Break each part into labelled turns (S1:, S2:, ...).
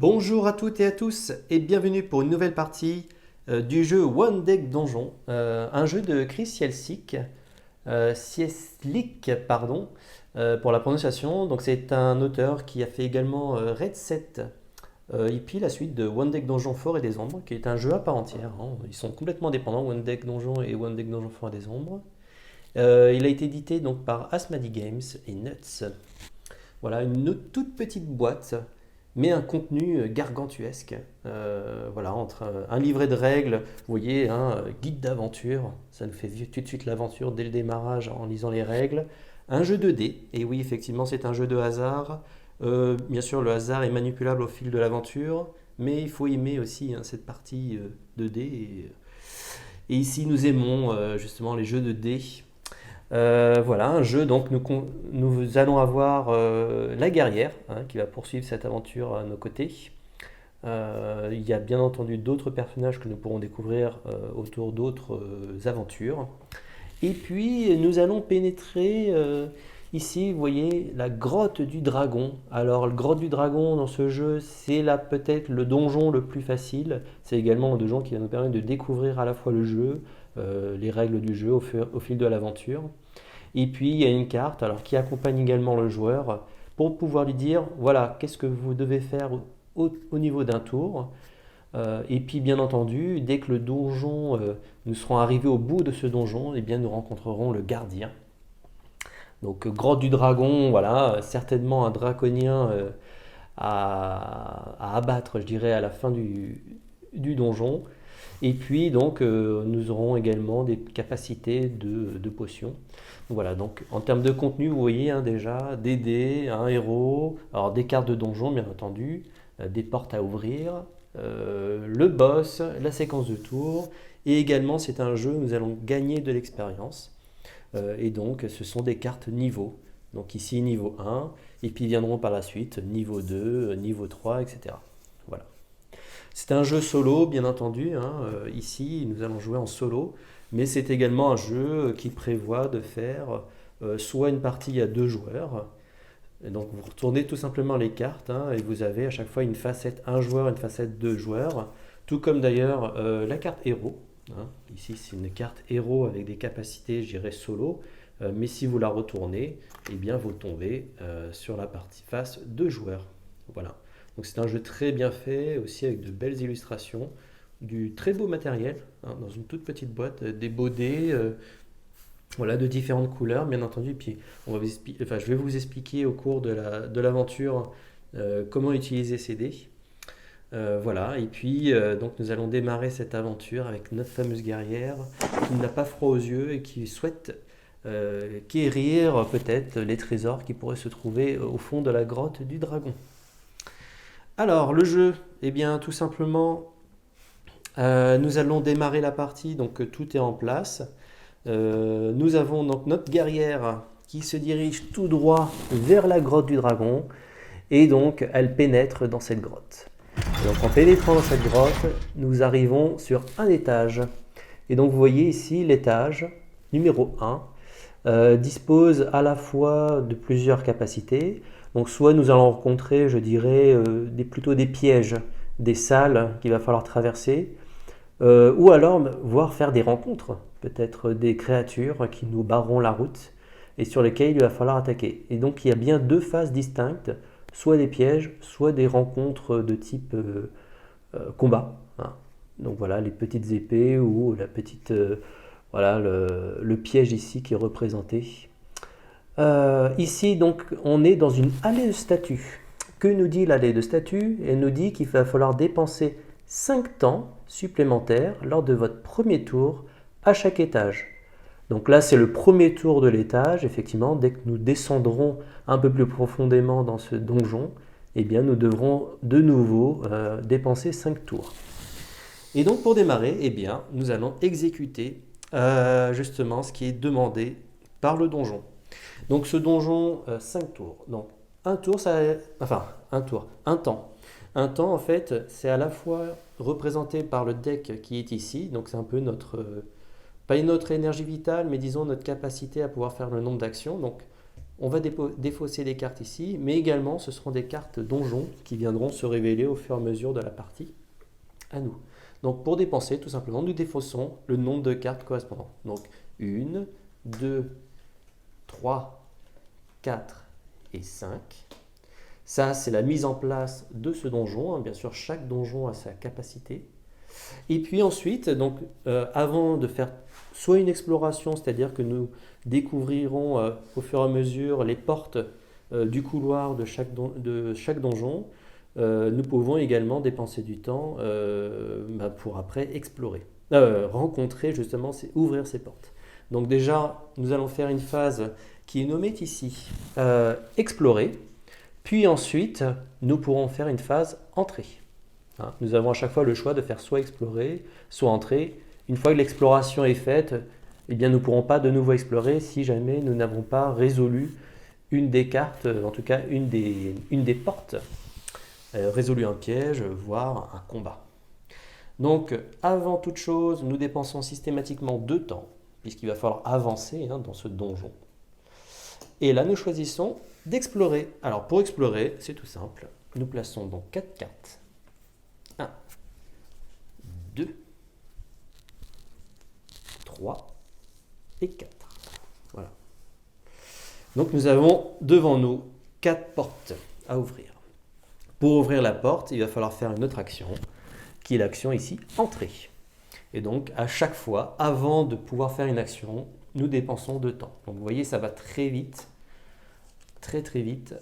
S1: Bonjour à toutes et à tous et bienvenue pour une nouvelle partie du jeu One Deck Donjon, un jeu de Chris Cieslik, pardon, pour la prononciation. Donc c'est un auteur qui a fait également Red 7 et puis la suite de One Deck Donjon Fort et des Ombres, qui est un jeu à part entière, hein. Ils sont complètement indépendants, One Deck Donjon et One Deck Donjon Fort et des Ombres. Il a été édité donc par Asmadi Games et Nuts. Voilà, une toute petite boîte, mais un contenu gargantuesque. Voilà, entre un livret de règles, vous voyez, un guide d'aventure, ça nous fait vivre tout de suite l'aventure dès le démarrage en lisant les règles. Un jeu de dés, et oui, effectivement, c'est un jeu de hasard. Bien sûr, le hasard est manipulable au fil de l'aventure, mais il faut aimer aussi, hein, cette partie de dés. Et ici, nous aimons justement les jeux de dés. Voilà, un jeu, donc nous allons avoir la guerrière, hein, qui va poursuivre cette aventure à nos côtés. Il y a bien entendu d'autres personnages que nous pourrons découvrir autour d'autres aventures. Et puis nous allons pénétrer ici, vous voyez, la grotte du dragon. Alors, la grotte du dragon dans ce jeu, c'est là peut-être le donjon le plus facile. C'est également un donjon qui va nous permettre de découvrir à la fois le jeu, les règles du jeu au fil de l'aventure. Et puis il y a une carte alors, qui accompagne également le joueur pour pouvoir lui dire voilà, qu'est-ce que vous devez faire au niveau d'un tour. Et puis bien entendu, dès que le donjon, nous serons arrivés au bout de ce donjon, eh bien, nous rencontrerons le gardien. Donc grotte du dragon, voilà, certainement un draconien à abattre, je dirais, à la fin du donjon. Et puis donc nous aurons également des capacités de potions. Voilà, donc en termes de contenu, vous voyez, hein, déjà des dés, un héros, alors des cartes de donjon bien entendu, des portes à ouvrir, le boss, la séquence de tours, et également c'est un jeu où nous allons gagner de l'expérience. Et donc ce sont des cartes niveau. Donc ici niveau 1, et puis viendront par la suite niveau 2, niveau 3, etc. Voilà. C'est un jeu solo, bien entendu, hein. Ici, nous allons jouer en solo, mais c'est également un jeu qui prévoit de faire soit une partie à deux joueurs. Et donc, vous retournez tout simplement les cartes, hein, et vous avez à chaque fois une facette un joueur, une facette deux joueurs, tout comme d'ailleurs la carte héros, hein. Ici, c'est une carte héros avec des capacités, je dirais, solo, mais si vous la retournez, eh bien, vous tombez sur la partie face deux joueurs. Voilà. Donc c'est un jeu très bien fait, aussi avec de belles illustrations, du très beau matériel, hein, dans une toute petite boîte, des beaux dés, voilà, de différentes couleurs, bien entendu. Puis je vais vous expliquer au cours de l'aventure comment utiliser ces dés. Voilà, et puis donc nous allons démarrer cette aventure avec notre fameuse guerrière qui n'a pas froid aux yeux et qui souhaite quérir peut-être les trésors qui pourraient se trouver au fond de la grotte du dragon. Alors, le jeu, eh bien, tout simplement, nous allons démarrer la partie, donc tout est en place. Nous avons donc notre guerrière qui se dirige tout droit vers la grotte du dragon, et donc elle pénètre dans cette grotte. Et donc en pénétrant dans cette grotte, nous arrivons sur un étage. Et donc vous voyez ici l'étage numéro 1 dispose à la fois de plusieurs capacités. Donc soit nous allons rencontrer, je dirais, plutôt des pièges, des salles qu'il va falloir traverser, ou alors voir faire des rencontres, peut-être des créatures qui nous barreront la route et sur lesquelles il va falloir attaquer. Et donc il y a bien deux phases distinctes, soit des pièges, soit des rencontres de type combat, hein. Donc voilà, les petites épées ou la petite, voilà, le piège ici qui est représenté. Ici, donc, on est dans une allée de statues. Que nous dit l'allée de statues? Elle nous dit qu'il va falloir dépenser 5 temps supplémentaires lors de votre premier tour à chaque étage. Donc là, c'est le premier tour de l'étage. Effectivement, dès que nous descendrons un peu plus profondément dans ce donjon, eh bien, nous devrons de nouveau dépenser 5 tours. Et donc, pour démarrer, eh bien, nous allons exécuter justement ce qui est demandé par le donjon. Donc ce donjon, 5 tours. Donc un tour, un temps. Un temps, en fait, c'est à la fois représenté par le deck qui est ici, donc c'est un peu pas notre énergie vitale, mais disons notre capacité à pouvoir faire le nombre d'actions. Donc on va défausser des cartes ici, mais également ce seront des cartes donjons qui viendront se révéler au fur et à mesure de la partie à nous. Donc pour dépenser, tout simplement, nous défaussons le nombre de cartes correspondant. Donc 1, 2, 3, 4 et 5. Ça, c'est la mise en place de ce donjon. Bien sûr, chaque donjon a sa capacité. Et puis ensuite, donc, avant de faire soit une exploration, c'est-à-dire que nous découvrirons au fur et à mesure les portes du couloir de chaque donjon, nous pouvons également dépenser du temps pour après explorer, rencontrer justement, ouvrir ces portes. Donc déjà, nous allons faire une phase qui est nommée ici explorer, puis ensuite, nous pourrons faire une phase entrée. Nous avons à chaque fois le choix de faire soit explorer, soit entrer. Une fois que l'exploration est faite, eh bien, nous ne pourrons pas de nouveau explorer si jamais nous n'avons pas résolu une des cartes, en tout cas une des portes, résolu un piège, voire un combat. Donc, avant toute chose, nous dépensons systématiquement 2 temps, puisqu'il va falloir avancer dans ce donjon. Et là, nous choisissons d'explorer. Alors, pour explorer, c'est tout simple. Nous plaçons donc 4 cartes. 1, 2, 3 et 4. Voilà. Donc, nous avons devant nous 4 portes à ouvrir. Pour ouvrir la porte, il va falloir faire une autre action, qui est l'action ici, entrée. Et donc, à chaque fois, avant de pouvoir faire une action, nous dépensons 2 temps. Donc, vous voyez, ça va très vite, très vite.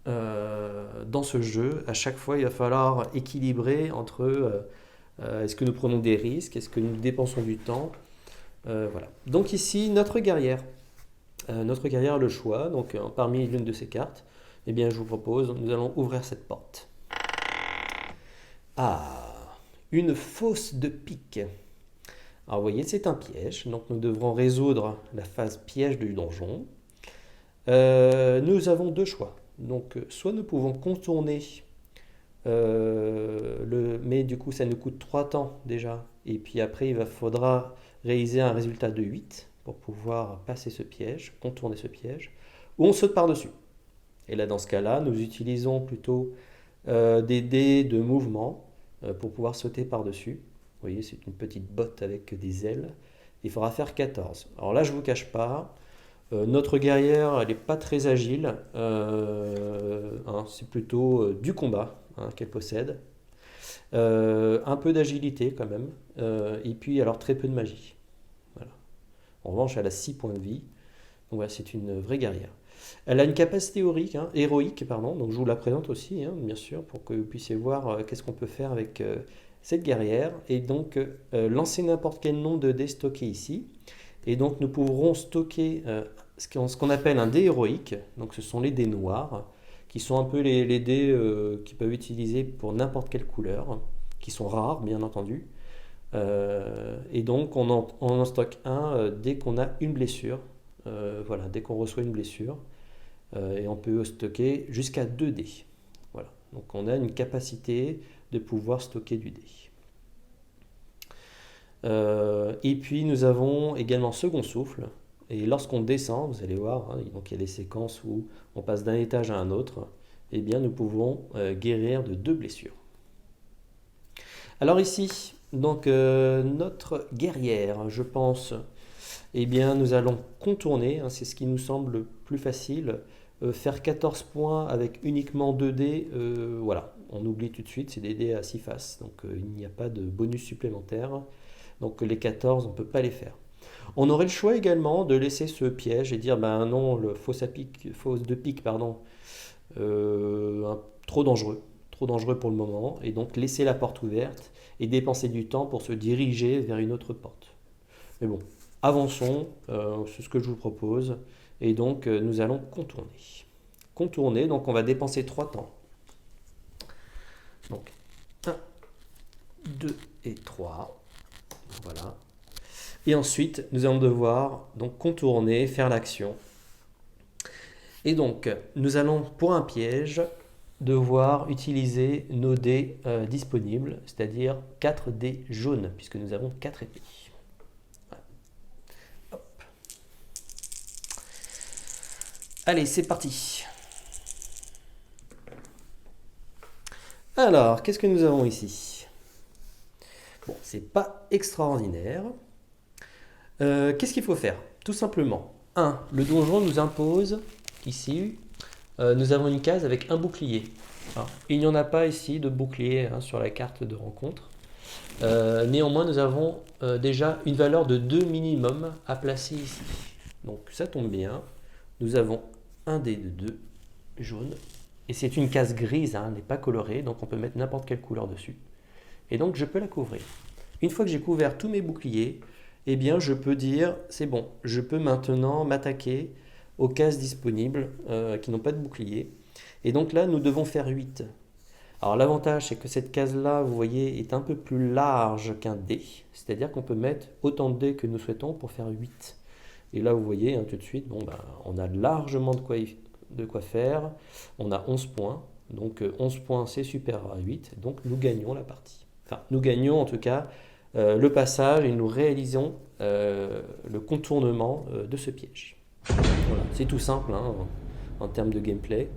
S1: Dans ce jeu, à chaque fois, il va falloir équilibrer entre est-ce que nous prenons des risques, est-ce que nous dépensons du temps. Voilà. Donc ici, notre guerrière a le choix. Donc, parmi l'une de ces cartes, eh bien, je vous propose, nous allons ouvrir cette porte. Ah, une fosse de pique. Alors, vous voyez, c'est un piège. Donc, nous devrons résoudre la phase piège du donjon. Nous avons 2 choix. Donc, soit nous pouvons contourner, mais du coup, ça nous coûte 3 temps déjà. Et puis après, il faudra réaliser un résultat de 8 pour pouvoir passer ce piège, contourner ce piège. Ou on saute par-dessus. Et là, dans ce cas-là, nous utilisons plutôt des dés de mouvement pour pouvoir sauter par-dessus. Vous voyez, c'est une petite botte avec des ailes. Il faudra faire 14. Alors là, je ne vous cache pas, notre guerrière, elle n'est pas très agile. C'est plutôt du combat qu'elle possède. Un peu d'agilité quand même. Et puis, alors, très peu de magie. Voilà. En revanche, elle a 6 points de vie. Donc voilà, c'est une vraie guerrière. Elle a une capacité héroïque, donc je vous la présente aussi, bien sûr, pour que vous puissiez voir qu'est-ce qu'on peut faire avec cette guerrière. Et donc, lancer n'importe quel nombre de dés stockés ici. Et donc, nous pourrons stocker ce qu'on appelle un dé héroïque. Donc, ce sont les dés noirs, qui sont un peu les dés qui peuvent être utilisés pour n'importe quelle couleur, qui sont rares, bien entendu. Et donc, on en stocke un dès qu'on a une blessure. Voilà, dès qu'on reçoit une blessure. Et on peut stocker jusqu'à 2 dés. Voilà. Donc on a une capacité de pouvoir stocker du dé. Et puis nous avons également second souffle. Et lorsqu'on descend, vous allez voir, donc il y a des séquences où on passe d'un étage à un autre. Eh bien nous pouvons guérir de 2 blessures. Alors ici, donc notre guerrière, je pense, eh bien nous allons contourner, c'est ce qui nous semble le plus facile. Faire 14 points avec uniquement 2 dés, voilà, on oublie tout de suite, c'est des dés à 6 faces, donc il n'y a pas de bonus supplémentaire, donc les 14, on ne peut pas les faire. On aurait le choix également de laisser ce piège et dire, ben non, le fosse de pique, trop dangereux pour le moment, et donc laisser la porte ouverte et dépenser du temps pour se diriger vers une autre porte. Mais bon, avançons, c'est ce que je vous propose. Et donc, nous allons contourner. Contourner, donc on va dépenser 3 temps. Donc, 1, 2 et 3. Voilà. Et ensuite, nous allons devoir donc contourner, faire l'action. Et donc, nous allons, pour un piège, devoir utiliser nos dés disponibles, c'est-à-dire 4 dés jaunes, puisque nous avons 4 épées. Allez, c'est parti. Alors, qu'est-ce que nous avons ici? Bon, c'est pas extraordinaire. Qu'est-ce qu'il faut faire? Tout simplement, le donjon nous impose, ici, nous avons une case avec un bouclier. Alors, il n'y en a pas ici de bouclier sur la carte de rencontre. Néanmoins, nous avons déjà une valeur de 2 minimum à placer ici. Donc ça tombe bien. Nous avons un dé de 2 jaune. Et c'est une case grise, elle n'est pas colorée, donc on peut mettre n'importe quelle couleur dessus. Et donc je peux la couvrir. Une fois que j'ai couvert tous mes boucliers, eh bien je peux dire, c'est bon, je peux maintenant m'attaquer aux cases disponibles qui n'ont pas de bouclier. Et donc là, nous devons faire 8. Alors l'avantage, c'est que cette case-là, vous voyez, est un peu plus large qu'un dé. C'est-à-dire qu'on peut mettre autant de dés que nous souhaitons pour faire 8. Et là, vous voyez, tout de suite, on a largement de quoi faire. On a 11 points. Donc 11 points, c'est supérieur à 8. Donc nous gagnons la partie. Enfin, nous gagnons en tout cas le passage et nous réalisons le contournement de ce piège. Voilà, c'est tout simple en termes de gameplay.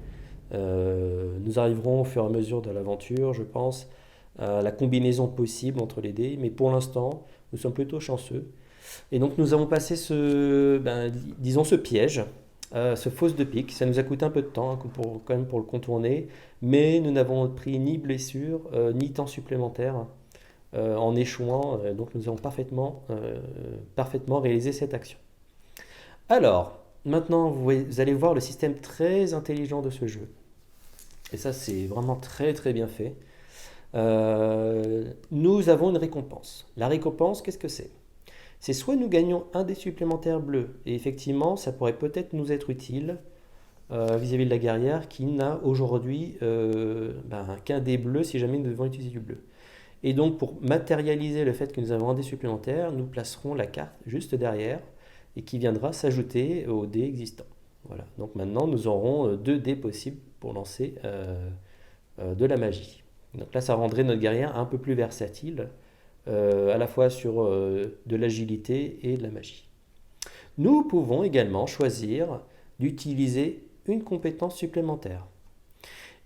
S1: Nous arriverons au fur et à mesure de l'aventure, je pense, à la combinaison possible entre les dés, mais pour l'instant, nous sommes plutôt chanceux. Et donc nous avons passé disons ce piège, ce fosse de pique. Ça nous a coûté un peu de temps quand même pour le contourner, mais nous n'avons pris ni blessure, ni temps supplémentaire en échouant. Donc nous avons parfaitement réalisé cette action. Alors, maintenant, vous allez voir le système très intelligent de ce jeu. Et ça, c'est vraiment très très bien fait. Nous avons une récompense. La récompense, qu'est-ce que c'est? C'est soit nous gagnons un dé supplémentaire bleu, et effectivement, ça pourrait peut-être nous être utile vis-à-vis de la guerrière qui n'a aujourd'hui qu'un dé bleu si jamais nous devons utiliser du bleu. Et donc, pour matérialiser le fait que nous avons un dé supplémentaire, nous placerons la carte juste derrière et qui viendra s'ajouter au dé existant. Voilà. Donc maintenant, nous aurons 2 dés possibles pour lancer de la magie. Donc là, ça rendrait notre guerrière un peu plus versatile, à la fois sur de l'agilité et de la magie. Nous pouvons également choisir d'utiliser une compétence supplémentaire.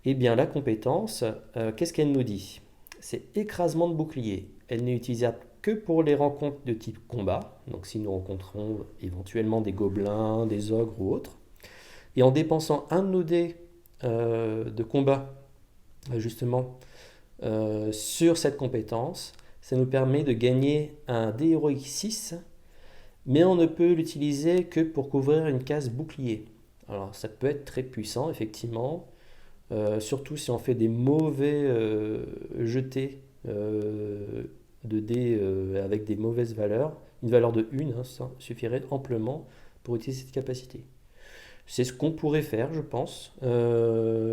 S1: Eh bien, la compétence, qu'est-ce qu'elle nous dit? C'est écrasement de bouclier. Elle n'est utilisable que pour les rencontres de type combat, donc si nous rencontrons éventuellement des gobelins, des ogres ou autres. Et en dépensant un de nos dés de combat, justement, sur cette compétence, ça nous permet de gagner un dé héroïque 6, mais on ne peut l'utiliser que pour couvrir une case bouclier. Alors ça peut être très puissant, effectivement, surtout si on fait des mauvais jetés de dés avec des mauvaises valeurs. Une valeur de 1, ça suffirait amplement pour utiliser cette capacité. C'est ce qu'on pourrait faire, je pense.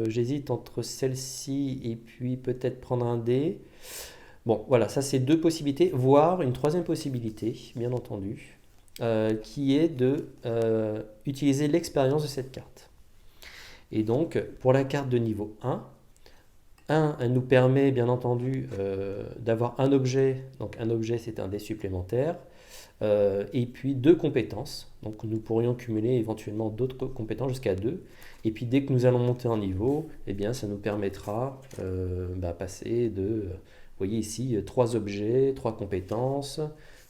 S1: J'hésite entre celle-ci et puis peut-être prendre un dé. Bon, voilà, ça c'est 2 possibilités, voire une 3e possibilité, bien entendu, qui est de utiliser l'expérience de cette carte. Et donc, pour la carte de niveau 1, elle nous permet bien entendu d'avoir un objet. Donc un objet, c'est un dé supplémentaire. Et puis 2 compétences. Donc nous pourrions cumuler éventuellement d'autres compétences jusqu'à 2. Et puis dès que nous allons monter en niveau, eh bien, ça nous permettra passer de, vous voyez ici, 3 objets, 3 compétences.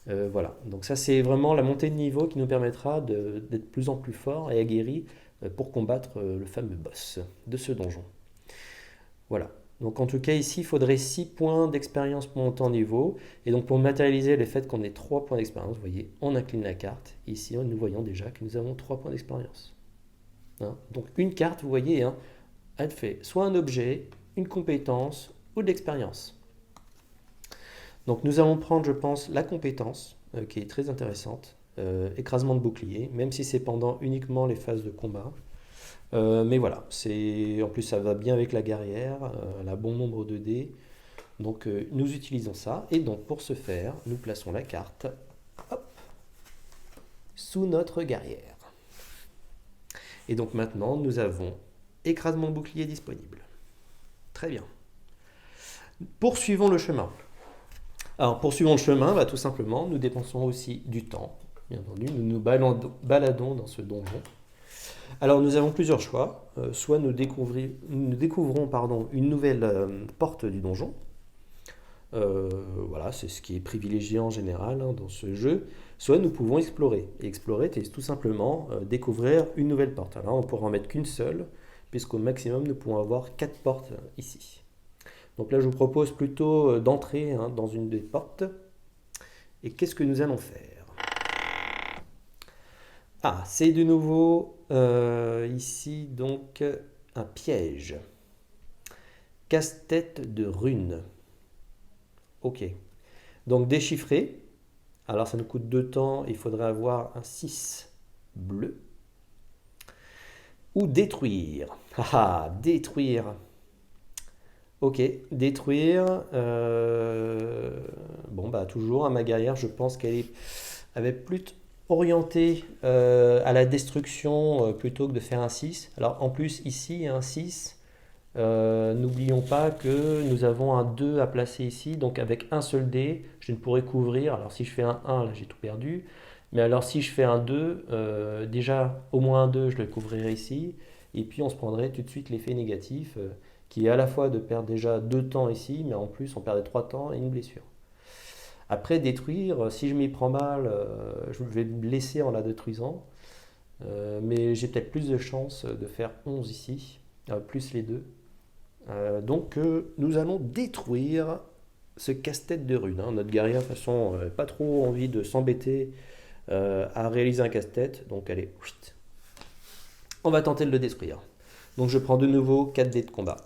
S1: Voilà. Donc ça, c'est vraiment la montée de niveau qui nous permettra d'être de plus en plus fort et aguerri pour combattre le fameux boss de ce donjon. Voilà. Donc en tout cas ici, il faudrait 6 points d'expérience pour monter en niveau. Et donc pour matérialiser le fait qu'on ait 3 points d'expérience, vous voyez, on incline la carte. Ici, nous voyons déjà que nous avons 3 points d'expérience. Donc une carte, vous voyez, elle fait soit un objet, une compétence ou de l'expérience. Donc nous allons prendre, je pense, la compétence, qui est très intéressante. Écrasement de bouclier, même si c'est pendant uniquement les phases de combat. Mais voilà, en plus ça va bien avec la guerrière, elle a bon nombre de dés. Donc nous utilisons ça. Et donc pour ce faire, nous plaçons la carte sous notre guerrière. Et donc maintenant, nous avons écrasement de bouclier disponible. Très bien. Poursuivons le chemin. Alors poursuivons le chemin, tout simplement, nous dépensons aussi du temps. Bien entendu, nous nous baladons dans ce donjon. Alors nous avons plusieurs choix. Soit nous découvrons une nouvelle porte du donjon. Voilà, c'est ce qui est privilégié en général hein, dans ce jeu. Soit nous pouvons explorer. Et explorer, c'est tout simplement découvrir une nouvelle porte. Alors on pourra en mettre qu'une seule, puisqu'au maximum nous pouvons avoir 4 portes ici. Donc là je vous propose plutôt d'entrer hein, dans une des portes. Et qu'est-ce que nous allons faire? Ah, c'est de nouveau ici donc un piège. Casse-tête de runes. Ok. Donc déchiffrer. Alors ça nous coûte 2 temps. Il faudrait avoir un 6 bleu. Ou détruire. Ah, détruire. Ok, détruire. Bon, bah toujours, hein, ma guerrière, je pense elle est plus orientée à la destruction plutôt que de faire un 6. Alors en plus, ici, un 6. N'oublions pas que nous avons un 2 à placer ici, donc avec un seul dé, je ne pourrais couvrir. Alors si je fais un 1, là j'ai tout perdu. Mais alors si je fais un 2, déjà au moins un 2, je le couvrirai ici. Et puis on se prendrait tout de suite l'effet négatif, qui est à la fois de perdre déjà 2 temps ici, mais en plus on perdait 3 temps et une blessure. Après détruire, si je m'y prends mal, je vais me blesser en la détruisant. Mais j'ai peut-être plus de chances de faire 11 ici, plus les 2. Nous allons détruire ce casse-tête de runes. Hein. Notre guerrière, de toute façon, pas trop envie de s'embêter à réaliser un casse-tête. Donc allez, on va tenter de le détruire. Donc je prends de nouveau 4 dés de combat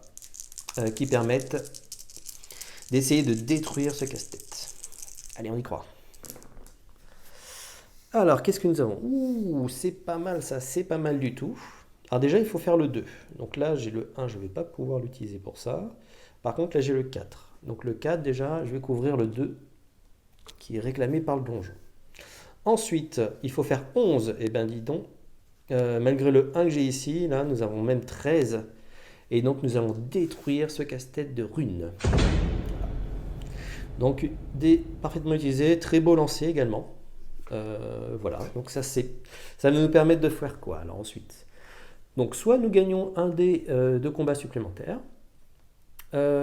S1: qui permettent d'essayer de détruire ce casse-tête. Allez, on y croit. Alors, qu'est-ce que nous avons? Ouh, c'est pas mal ça, c'est pas mal du tout. Alors déjà, il faut faire le 2. Donc là, j'ai le 1, je ne vais pas pouvoir l'utiliser pour ça. Par contre, là, j'ai le 4. Donc le 4, déjà, je vais couvrir le 2 qui est réclamé par le donjon. Ensuite, il faut faire 11. Eh bien, dis donc, malgré le 1 que j'ai ici, là, nous avons même 13. Et donc, nous allons détruire ce casse-tête de runes. Donc, des parfaitement utilisés, très beau lancer également. Voilà, donc ça va nous permettre de faire quoi alors ensuite? Donc soit nous gagnons un dé de combat supplémentaire,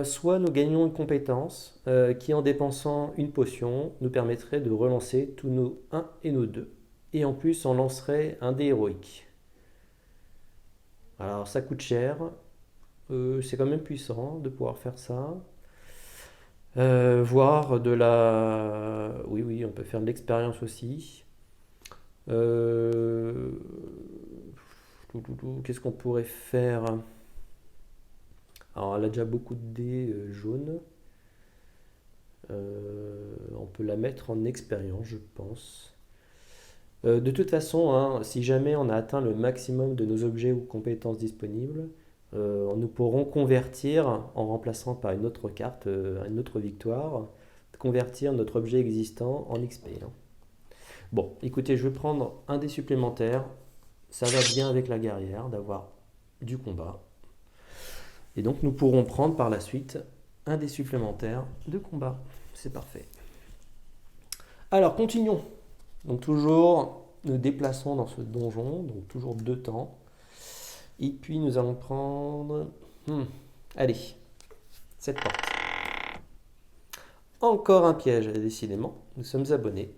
S1: soit nous gagnons une compétence qui en dépensant une potion nous permettrait de relancer tous nos 1 et nos 2. Et en plus on lancerait un dé héroïque. Alors ça coûte cher, c'est quand même puissant de pouvoir faire ça. Voire de la... Oui, oui, on peut faire de l'expérience aussi. Euh, Qu'est-ce qu'on pourrait faire? Alors, elle a déjà beaucoup de dés jaunes. On peut la mettre en expérience, je pense. De toute façon, hein, si jamais on a atteint le maximum de nos objets ou compétences disponibles, nous pourrons convertir, en remplaçant par une autre carte, une autre victoire, convertir notre objet existant en XP. Hein. Bon, écoutez, je vais prendre un dé supplémentaire. Ça va bien avec la guerrière d'avoir du combat. Et donc nous pourrons prendre par la suite un dé supplémentaire de combat. C'est parfait. Alors continuons. Donc toujours nous déplaçons dans ce donjon, donc toujours 2 temps. Et puis nous allons prendre... allez, cette porte. Encore un piège, décidément. Nous sommes abonnés.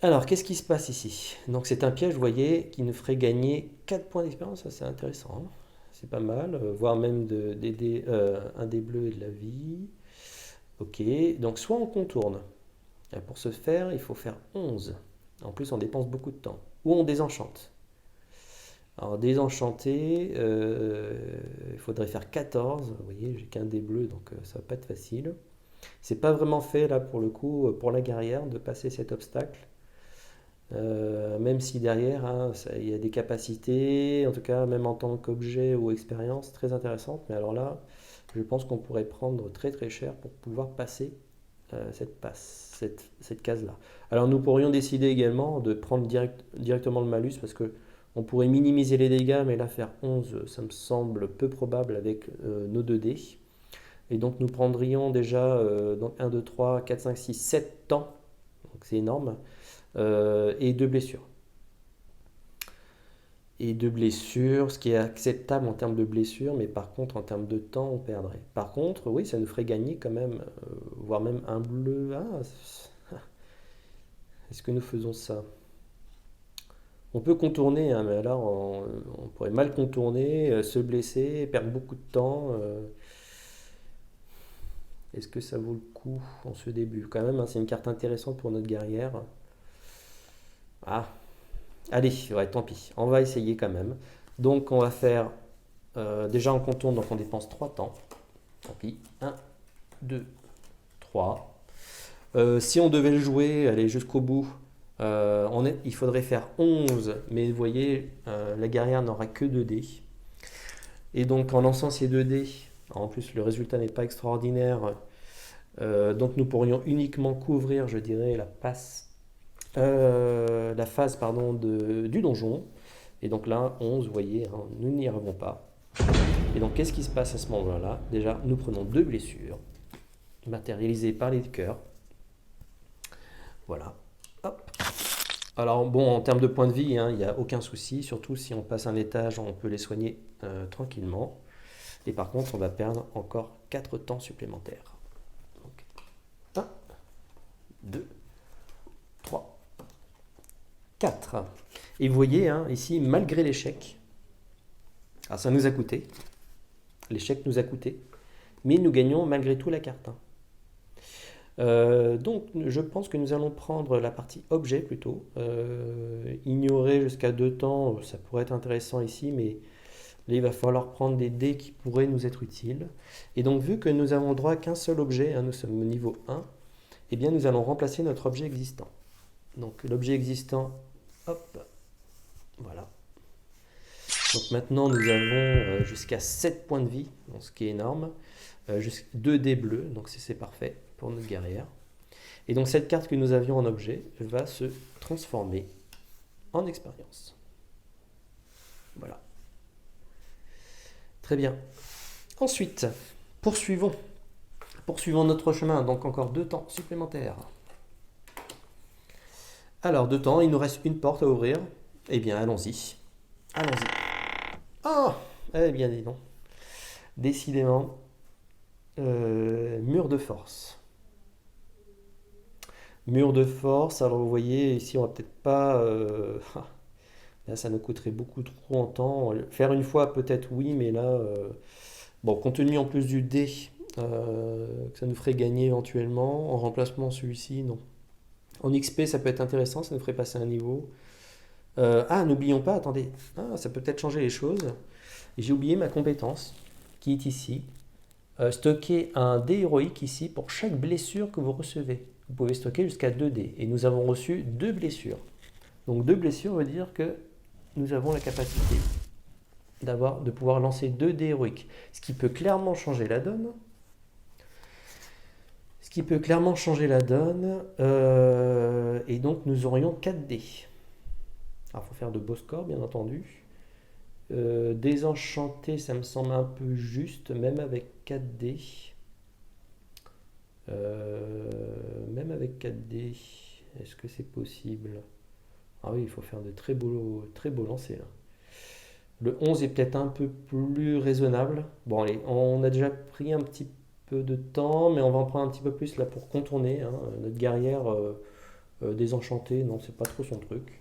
S1: Alors, qu'est-ce qui se passe ici? Donc c'est un piège, vous voyez, qui nous ferait gagner 4 points d'expérience. Ça, c'est intéressant. Hein. C'est pas mal. Voire même un dé bleu et de la vie. Ok. Donc soit on contourne. Pour ce faire, il faut faire 11. En plus, on dépense beaucoup de temps. Ou on désenchante. Alors, désenchanter, il faudrait faire 14. Vous voyez, j'ai qu'un dé bleu, donc ça va pas être facile. C'est pas vraiment fait, là, pour le coup, pour la guerrière, de passer cet obstacle. Même si derrière, hein, il y a des capacités, en tout cas même en tant qu'objet ou expérience, très intéressantes. Mais alors là, je pense qu'on pourrait prendre très très cher pour pouvoir passer cette case-là. Alors nous pourrions décider également de prendre directement le malus parce que on pourrait minimiser les dégâts, mais là faire 11, ça me semble peu probable avec nos 2 dés. Et donc nous prendrions déjà donc 1, 2, 3, 4, 5, 6, 7 temps, donc c'est énorme. Et 2 blessures. et de blessures, ce qui est acceptable en termes de blessures, mais par contre en termes de temps, on perdrait. Par contre, oui, ça nous ferait gagner quand même, voire même un bleu. Ah, est-ce que nous faisons ça? On peut contourner, hein, mais là, on pourrait mal contourner, se blesser, perdre beaucoup de temps. Est-ce que ça vaut le coup en ce début? Quand même, hein, c'est une carte intéressante pour notre guerrière. Ah, allez, ouais, tant pis. On va essayer quand même. Donc, on va faire. Déjà, on contourne, donc on dépense 3 temps. Tant pis. Un, 2, 3. Si on devait le jouer, aller jusqu'au bout, il faudrait faire 11. Mais vous voyez, la guerrière n'aura que 2 dés. Et donc, en lançant ces 2 dés, en plus, le résultat n'est pas extraordinaire. Donc, nous pourrions uniquement couvrir, je dirais, la phase pardon, du donjon. Et donc là, 11, vous voyez, hein, nous n'y arrivons pas. Et donc, qu'est-ce qui se passe à ce moment-là? Déjà, nous prenons 2 blessures, matérialisées par les cœurs. Voilà. Hop. Alors, bon, en termes de points de vie, hein, il n'y a aucun souci. Surtout si on passe un étage, on peut les soigner tranquillement. Et par contre, on va perdre encore 4 temps supplémentaires. Donc, 1, 2, 3, 4. Et vous voyez, hein, ici, malgré l'échec, alors ça nous a coûté, l'échec nous a coûté, mais nous gagnons malgré tout la carte. Hein. Donc je pense que nous allons prendre la partie objet plutôt. Ignorer jusqu'à 2 temps, ça pourrait être intéressant ici, mais là il va falloir prendre des dés qui pourraient nous être utiles. Et donc vu que nous avons droit qu'un seul objet, hein, nous sommes au niveau 1, eh bien nous allons remplacer notre objet existant. Donc l'objet existant, hop, voilà. Donc maintenant nous avons jusqu'à 7 points de vie, donc ce qui est énorme. 2 dés bleus, donc c'est parfait pour notre guerrière. Et donc cette carte que nous avions en objet va se transformer en expérience. Voilà. Très bien. Ensuite, poursuivons notre chemin, donc encore 2 temps supplémentaires. Alors 2 temps, il nous reste une porte à ouvrir. Eh bien allons-y. Allons-y. Oh, eh bien dis donc. Décidément, mur de force. Mur de force, alors vous voyez, ici on va peut-être pas... là ça nous coûterait beaucoup trop en temps. Faire une fois peut-être oui, mais là... bon, compte tenu en plus du dé, que ça nous ferait gagner éventuellement, en remplacement celui-ci, non. En XP ça peut être intéressant, ça nous ferait passer un niveau. N'oublions pas, attendez, ça peut peut-être changer les choses. J'ai oublié ma compétence, qui est ici. Stocker un dé héroïque ici pour chaque blessure que vous recevez. Vous pouvez stocker jusqu'à 2 dés. Et nous avons reçu 2 blessures. Donc 2 blessures veut dire que nous avons la capacité de pouvoir lancer 2 dés héroïques. Ce qui peut clairement changer la donne. Et donc nous aurions 4 dés. Alors il faut faire de beaux scores bien entendu. Désenchanté, ça me semble un peu juste, même avec 4 dés. Même avec 4 dés, est-ce que c'est possible? Ah oui, il faut faire de très beaux lancers là. Le 11 est peut-être un peu plus raisonnable. Bon allez, on a déjà pris un petit peu de temps, mais on va en prendre un petit peu plus là pour contourner. Hein. Notre guerrière désenchantée, non, c'est pas trop son truc.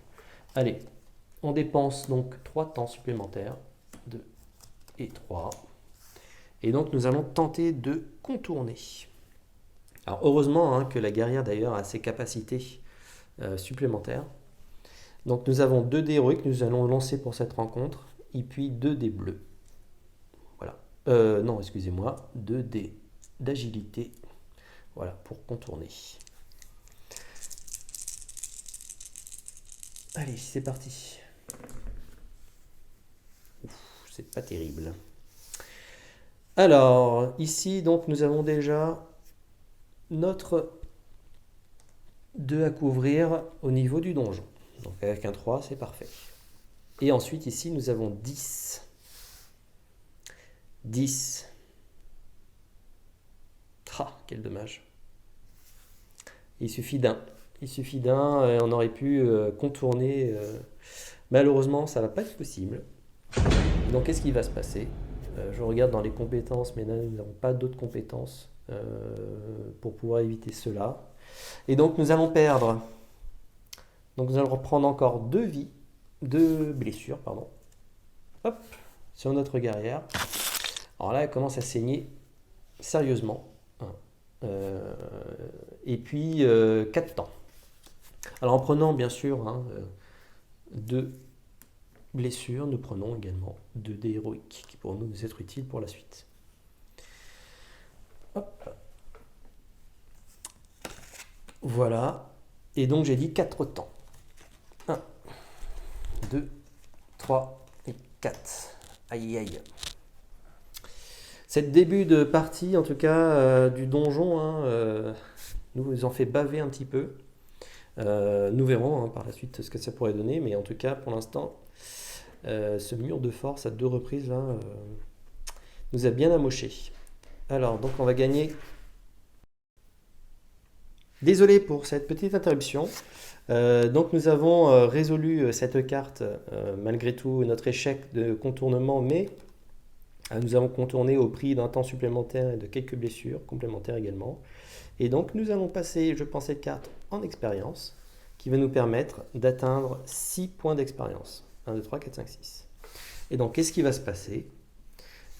S1: Allez, on dépense donc 3 temps supplémentaires. 2 et 3. Et donc nous allons tenter de contourner. Alors heureusement hein, que la guerrière d'ailleurs a ses capacités supplémentaires. Donc nous avons 2 dés héroïques que nous allons lancer pour cette rencontre. Et puis 2 dés bleus. Voilà. Non, excusez-moi. 2 dés d'agilité. Voilà, pour contourner. Allez, c'est parti. Ouf, c'est pas terrible. Alors, ici, donc, nous avons déjà notre 2 à couvrir au niveau du donjon. Donc, avec un 3, c'est parfait. Et ensuite, ici, nous avons 10. 10. Ah, quel dommage. Il suffit d'un. On aurait pu contourner Malheureusement, ça ne va pas être possible. Donc, qu'est-ce qui va se passer? Je regarde dans les compétences, mais là, nous n'avons pas d'autres compétences pour pouvoir éviter cela. Et donc, nous allons perdre. Donc, nous allons reprendre encore 2 blessures, pardon. Hop, sur notre guerrière. Alors là, elle commence à saigner sérieusement. Et puis, 4 temps. Alors, en prenant, bien sûr, 2 blessures, nous prenons également 2 dés héroïques qui pourront nous être utiles pour la suite. Hop. Voilà. Et donc, j'ai dit 4 temps. 1, 2, 3 et 4. Aïe aïe. Cette début de partie, en tout cas, du donjon, nous en fait baver un petit peu. Nous verrons par la suite ce que ça pourrait donner, mais en tout cas, pour l'instant, ce mur de force à 2 reprises là, nous a bien amoché. Alors, donc on va gagner. Désolé pour cette petite interruption. Donc nous avons résolu cette carte, malgré tout notre échec de contournement, mais nous avons contourné au prix d'un temps supplémentaire et de quelques blessures complémentaires également. Et donc nous allons passer, je pense, cette carte en expérience, qui va nous permettre d'atteindre 6 points d'expérience. 1, 2, 3, 4, 5, 6. Et donc qu'est-ce qui va se passer?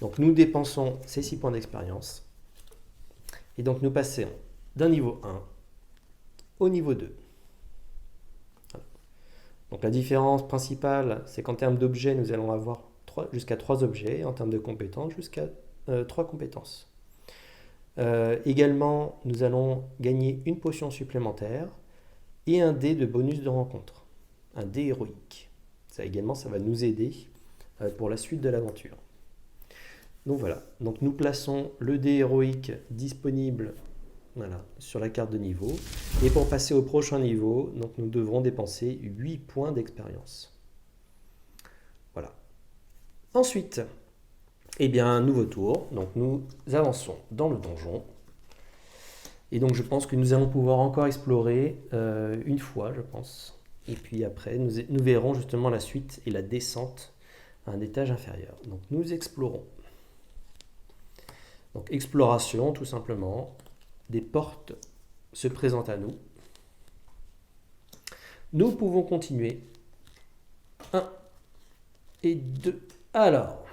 S1: Donc nous dépensons ces 6 points d'expérience. Et donc nous passons d'un niveau 1 au niveau 2. Voilà. Donc la différence principale, c'est qu'en termes d'objets, nous allons avoir jusqu'à 3 objets, en termes de compétences, jusqu'à 3 compétences. Également, nous allons gagner une potion supplémentaire et un dé de bonus de rencontre, un dé héroïque. Ça également, ça va nous aider pour la suite de l'aventure. Donc voilà, donc nous plaçons le dé héroïque disponible sur la carte de niveau. Et pour passer au prochain niveau, donc nous devrons dépenser 8 points d'expérience. Voilà. Ensuite, un nouveau tour. Donc nous avançons dans le donjon. Et donc je pense que nous allons pouvoir encore explorer une fois, je pense. Et puis après, nous verrons justement la suite et la descente à un étage inférieur. Donc nous explorons. Donc exploration, tout simplement. Des portes se présentent à nous. Nous pouvons continuer. 1 et 2. Alors,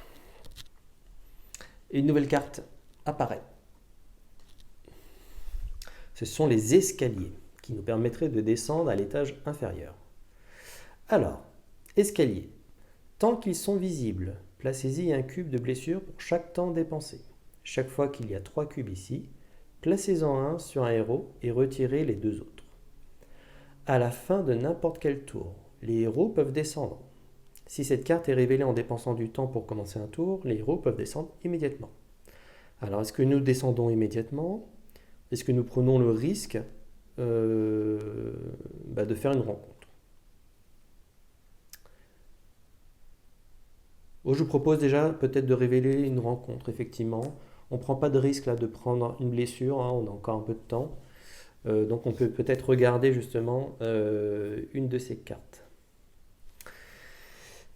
S1: une nouvelle carte apparaît. Ce sont les escaliers qui nous permettraient de descendre à l'étage inférieur. Alors, escalier. Tant qu'ils sont visibles, placez-y un cube de blessure pour chaque temps dépensé. Chaque fois qu'il y a 3 cubes ici, placez-en un sur un héros et retirez les 2 autres. À la fin de n'importe quel tour, les héros peuvent descendre. Si cette carte est révélée en dépensant du temps pour commencer un tour, les héros peuvent descendre immédiatement. Alors, est-ce que nous descendons immédiatement? Est-ce que nous prenons le risque de faire une rencontre? Je vous propose déjà peut-être de révéler une rencontre, effectivement. On ne prend pas de risque là de prendre une blessure, on a encore un peu de temps. Donc on peut peut-être regarder justement une de ces cartes.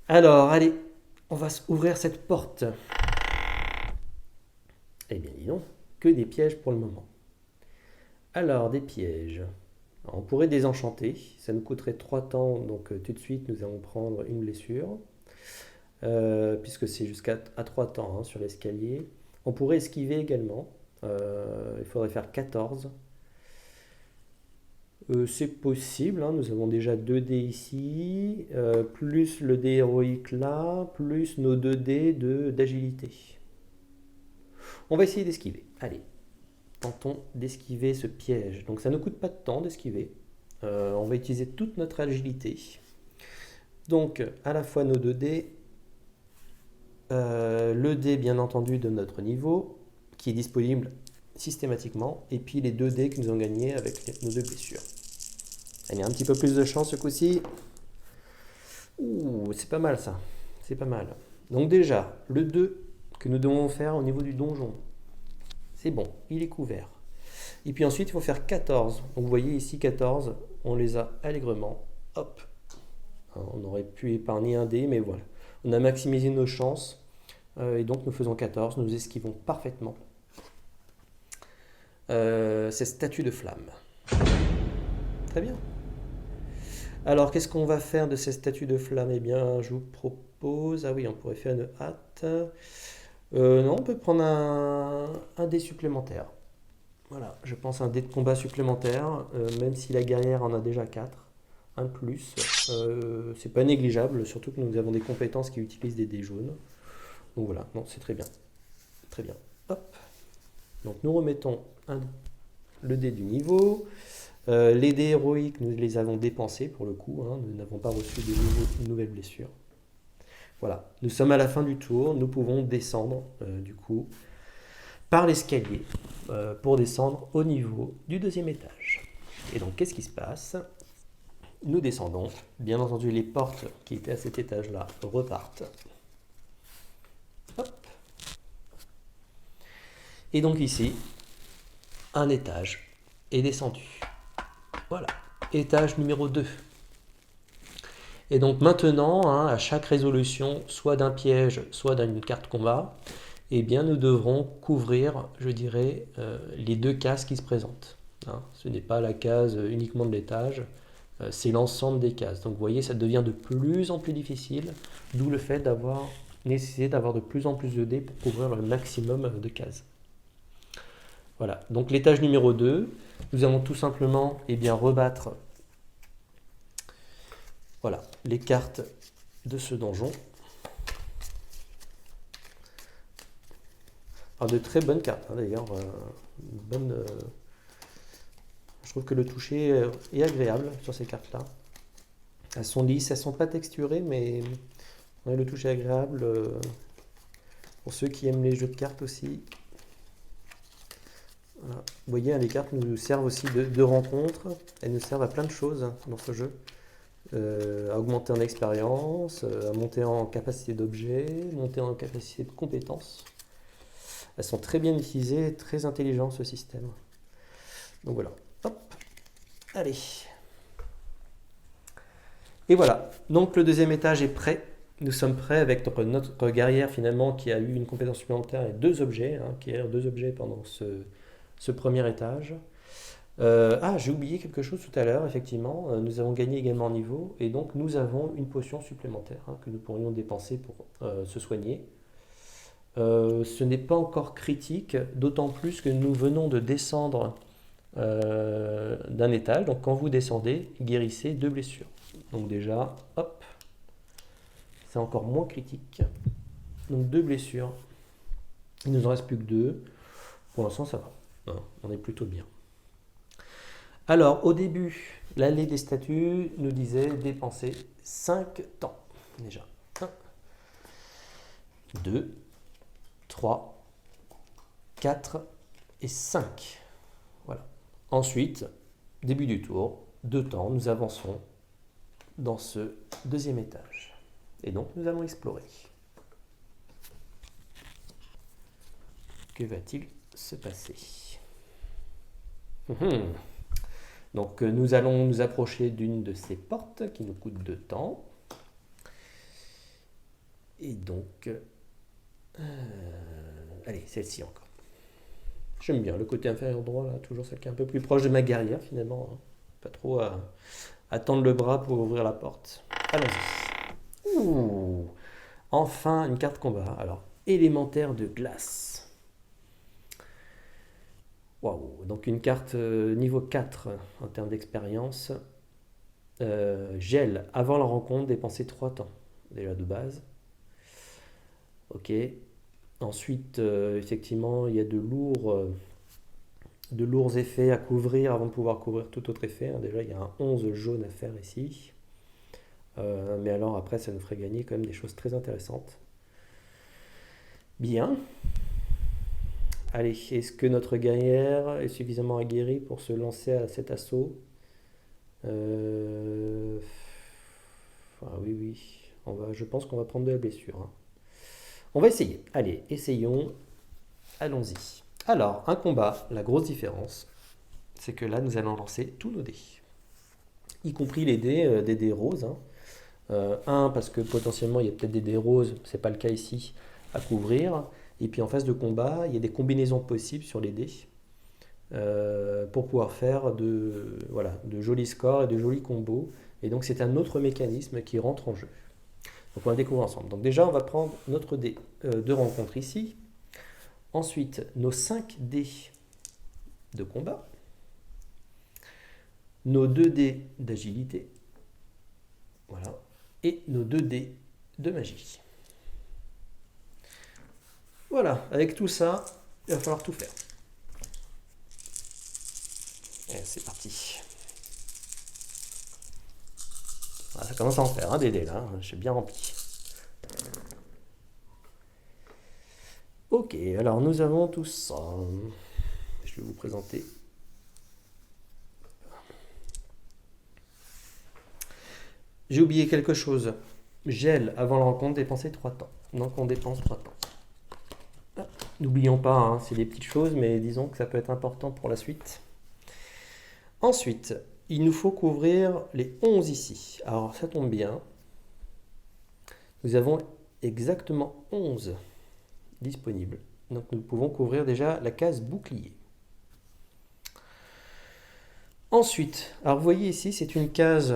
S1: Alors, allez, on va ouvrir cette porte. Eh bien, dis donc, que des pièges pour le moment. Alors, des pièges. Alors, on pourrait désenchanter, ça nous coûterait 3 temps, donc tout de suite nous allons prendre une blessure, puisque c'est jusqu'à 3 temps sur l'escalier. On pourrait esquiver également, il faudrait faire 14. C'est possible, nous avons déjà 2 dés ici, plus le dé héroïque là, plus nos 2 dés d'agilité. On va essayer d'esquiver. Allez, tentons d'esquiver ce piège. Donc ça ne coûte pas de temps d'esquiver. On va utiliser toute notre agilité. Donc à la fois nos 2 dés, le dé bien entendu de notre niveau, qui est disponible systématiquement, et puis les 2 dés que nous avons gagnés avec nos 2 blessures. Allez, un petit peu plus de chance ce coup-ci. Ouh, c'est pas mal ça. C'est pas mal. Donc déjà, le 2 que nous devons faire au niveau du donjon. C'est bon, il est couvert. Et puis ensuite, il faut faire 14. Donc vous voyez ici 14, on les a allègrement. Hop. Hein, on aurait pu épargner un dé, mais voilà. On a maximisé nos chances. Et donc nous faisons 14. Nous esquivons parfaitement cette statue de flamme. Très bien. Alors, qu'est-ce qu'on va faire de cette statue de flamme? Eh bien, je vous propose... Ah oui, on pourrait faire une hâte. Non, on peut prendre un dé supplémentaire. Voilà, je pense un dé de combat supplémentaire, même si la guerrière en a déjà 4. Un de plus. C'est pas négligeable, surtout que nous avons des compétences qui utilisent des dés jaunes. Donc voilà, non, c'est très bien. Très bien. Hop. Donc nous remettons le dé du niveau. Les dés héroïques, nous les avons dépensés pour le coup. Hein, nous n'avons pas reçu de nouvelles blessures. Voilà, nous sommes à la fin du tour. Nous pouvons descendre du coup par l'escalier pour descendre au niveau du deuxième étage. Et donc qu'est-ce qui se passe? Nous descendons. Bien entendu, les portes qui étaient à cet étage-là repartent. Hop. Et donc ici, un étage est descendu. Voilà, étage numéro 2. Et donc maintenant, hein, à chaque résolution, soit d'un piège, soit d'une carte combat, eh bien nous devrons couvrir, je dirais, les 2 cases qui se présentent. Hein. Ce n'est pas la case uniquement de l'étage, c'est l'ensemble des cases. Donc vous voyez, ça devient de plus en plus difficile, d'où le fait d'avoir nécessité d'avoir de plus en plus de dés pour couvrir le maximum de cases. Voilà, donc l'étage numéro 2, nous allons tout simplement rebattre voilà, les cartes de ce donjon. Alors de très bonnes cartes, hein, d'ailleurs. Je trouve que le toucher est agréable sur ces cartes-là. Elles sont lisses, elles ne sont pas texturées, mais ouais, le toucher est agréable. Pour ceux qui aiment les jeux de cartes aussi. Voilà. Vous voyez, hein, les cartes nous servent aussi de rencontres. Elles nous servent à plein de choses dans ce jeu. À augmenter en expérience, à monter en capacité d'objet, monter en capacité de compétences. Elles sont très bien utilisées, très intelligent ce système. Donc voilà, hop, allez. Et voilà, donc le deuxième étage est prêt. Nous sommes prêts avec notre guerrière finalement qui a eu une compétence supplémentaire et 2 objets, hein, qui a 2 objets pendant ce premier étage. J'ai oublié quelque chose tout à l'heure, effectivement, nous avons gagné également en niveau, et donc nous avons une potion supplémentaire hein, que nous pourrions dépenser pour se soigner. Ce n'est pas encore critique, d'autant plus que nous venons de descendre d'un étage, donc quand vous descendez, guérissez 2 blessures. Donc déjà, hop, c'est encore moins critique. Donc 2 blessures, il ne nous en reste plus que 2, pour l'instant ça va, hein, on est plutôt bien. Alors, au début, l'allée des statues nous disait dépenser 5 temps. Déjà, 1, 2, 3, 4 et 5. Voilà. Ensuite, début du tour, 2 temps, nous avançons dans ce deuxième étage. Et donc, nous allons explorer. Que va-t-il se passer? Donc nous allons nous approcher d'une de ces portes qui nous coûte 2 temps. Et donc, allez, celle-ci encore. J'aime bien le côté inférieur droit, là, toujours celle qui est un peu plus proche de ma guerrière finalement. Hein. Pas trop à tendre le bras pour ouvrir la porte. Allons-y. Ouh, enfin une carte combat. Alors, élémentaire de glace. Waouh, donc une carte niveau 4 en termes d'expérience. Gel, avant la rencontre, dépenser 3 temps, déjà de base. Ok. Ensuite, effectivement, il y a de lourds effets à couvrir avant de pouvoir couvrir tout autre effet. Hein. Déjà, il y a un 11 jaune à faire ici. Mais alors après, ça nous ferait gagner quand même des choses très intéressantes. Bien. Allez, est-ce que notre guerrière est suffisamment aguerrie pour se lancer à cet assaut? Oui. Je pense qu'on va prendre de la blessure. Hein. On va essayer. Allez, essayons. Allons-y. Alors, un combat, la grosse différence, c'est que là, nous allons lancer tous nos dés. Y compris les dés, des dés roses. Hein. Un, parce que potentiellement il y a peut-être des dés roses, c'est pas le cas ici, à couvrir. Et puis en phase de combat, il y a des combinaisons possibles sur les dés pour pouvoir faire voilà, de jolis scores et de jolis combos. Et donc c'est un autre mécanisme qui rentre en jeu. Donc on va découvrir ensemble. Donc déjà on va prendre notre dé de rencontre ici. Ensuite nos 5 dés de combat. Nos 2 dés d'agilité. Voilà. Et nos 2 dés de magie. Voilà, avec tout ça, il va falloir tout faire. Et c'est parti. Voilà, ça commence à en faire, hein, des dés là, j'ai bien rempli. Ok, alors nous avons tout ça. Je vais vous présenter. J'ai oublié quelque chose. Gel avant la rencontre, dépenser 3 temps. Donc on dépense 3 temps. N'oublions pas, hein, c'est des petites choses, mais disons que ça peut être important pour la suite. Ensuite, il nous faut couvrir les 11 ici. Alors ça tombe bien. Nous avons exactement 11 disponibles. Donc nous pouvons couvrir déjà la case bouclier. Ensuite, alors vous voyez ici, c'est une case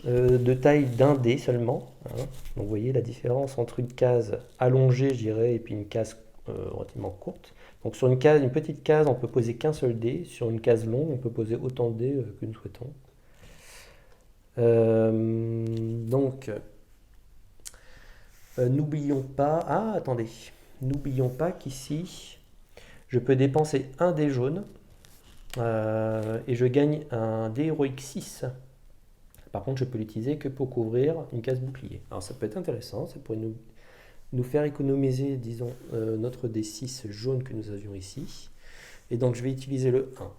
S1: de taille d'un dé seulement. Hein. Donc vous voyez la différence entre une case allongée, je dirais, et puis une case relativement courte. Donc sur une petite case, on peut poser qu'un seul dé. Sur une case longue, on peut poser autant de dés que nous souhaitons. Donc, n'oublions pas... Ah, attendez. N'oublions pas qu'ici, je peux dépenser un dé jaune et je gagne un dé héroïque 6. Par contre, je peux l'utiliser que pour couvrir une case bouclier. Alors ça peut être intéressant, ça pourrait nous faire économiser, disons, notre D6 jaune que nous avions ici. Et donc je vais utiliser le 1.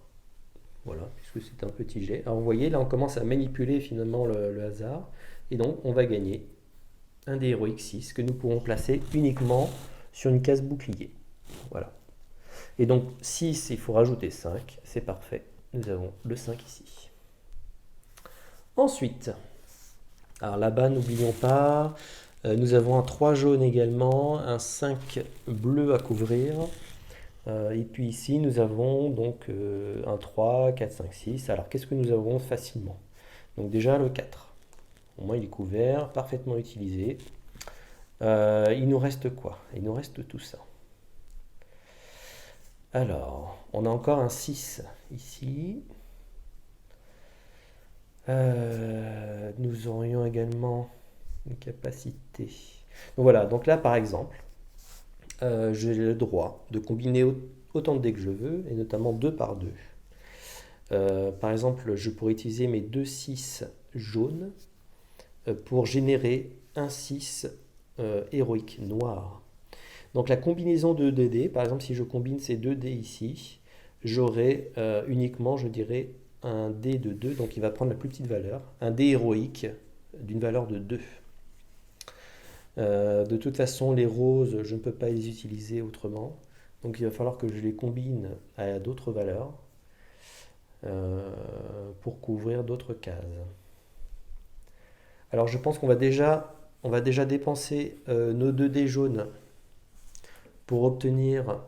S1: Voilà, puisque c'est un petit jet. Alors vous voyez, là on commence à manipuler finalement le hasard. Et donc on va gagner un dé héroïque 6 que nous pourrons placer uniquement sur une case bouclier. Voilà. Et donc 6, il faut rajouter 5. C'est parfait. Nous avons le 5 ici. Ensuite, alors là-bas, n'oublions pas, nous avons un 3 jaune également, un 5 bleu à couvrir. Et puis ici, nous avons donc un 3, 4, 5, 6. Alors, qu'est-ce que nous avons facilement? Donc déjà, le 4. Au moins, il est couvert, parfaitement utilisé. Il nous reste quoi? Il nous reste tout ça. Alors, on a encore un 6 ici. Nous aurions également une capacité. Donc voilà, donc là par exemple, j'ai le droit de combiner autant de dés que je veux, et notamment 2 par 2. Par exemple, je pourrais utiliser mes 2 6 jaunes pour générer un 6 héroïque noir. Donc la combinaison de 2 dés, par exemple si je combine ces 2 dés ici, j'aurai uniquement, je dirais, un dé de 2, donc il va prendre la plus petite valeur, un dé héroïque d'une valeur de 2. De toute façon, les roses, je ne peux pas les utiliser autrement, donc il va falloir que je les combine à d'autres valeurs pour couvrir d'autres cases. Alors je pense qu'on va déjà dépenser nos 2 dés jaunes pour obtenir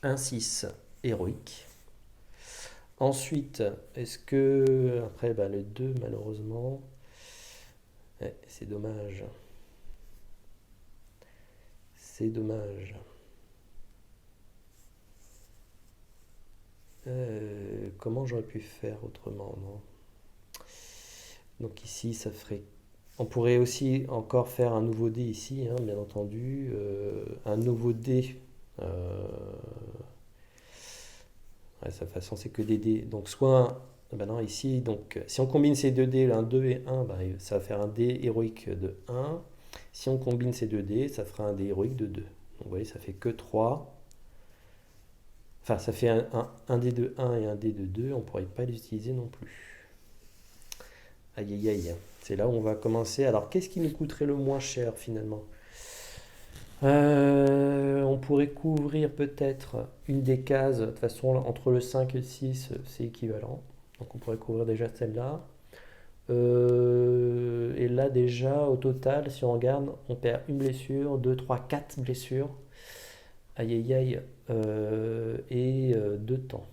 S1: un 6 héroïque. Ensuite, est-ce que... Après, le 2, malheureusement... Ouais, c'est dommage. C'est dommage. Comment j'aurais pu faire autrement, non? Donc ici, ça ferait... On pourrait aussi encore faire un nouveau dé ici, hein, bien entendu. Un nouveau dé... Ouais, de toute façon, c'est que des dés. Donc, soit. Non, ici, donc, si on combine ces 2 dés, un 2 et 1, ça va faire un dé héroïque de 1. Si on combine ces 2 dés, ça fera un dé héroïque de 2. Donc, vous voyez, ça fait que 3. Enfin, ça fait un dé de 1 et un dé de 2. On ne pourrait pas les utiliser non plus. Aïe, aïe, aïe. C'est là où on va commencer. Alors, qu'est-ce qui nous coûterait le moins cher, finalement? On pourrait couvrir peut-être une des cases. De toute façon, entre le 5 et le 6, c'est équivalent. Donc on pourrait couvrir déjà celle-là. Et là déjà, au total, si on regarde, on perd une blessure, 2, 3, 4 blessures. Aïe aïe aïe. Et 2 temps.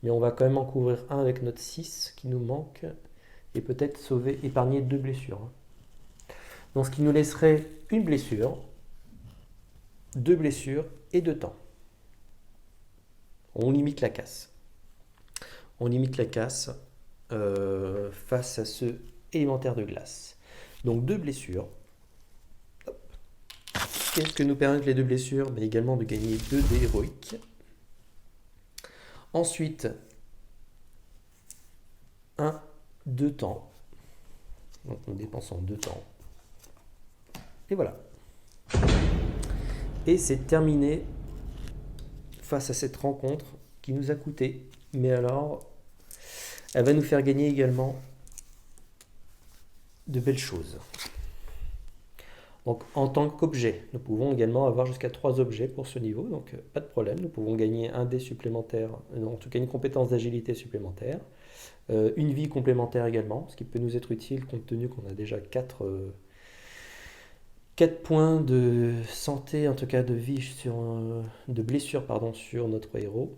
S1: Mais on va quand même en couvrir un avec notre 6 qui nous manque. Et peut-être sauver, épargner 2 blessures. Donc ce qui nous laisserait une blessure, 2 blessures et 2 temps. On limite la casse. On limite la casse face à ce élémentaire de glace. Donc 2 blessures. Qu'est-ce que nous permettent les 2 blessures? Mais également de gagner 2 dés héroïques. Ensuite, 1, 2 temps. Donc nous dépensons 2 temps. Et voilà. Et c'est terminé face à cette rencontre qui nous a coûté. Mais alors, elle va nous faire gagner également de belles choses. Donc en tant qu'objet, nous pouvons également avoir jusqu'à 3 objets pour ce niveau, donc pas de problème, nous pouvons gagner un dé supplémentaire, en tout cas une compétence d'agilité supplémentaire, une vie complémentaire également, ce qui peut nous être utile compte tenu qu'on a déjà 4 points de santé, en tout cas de vie, de blessure pardon, sur notre héros.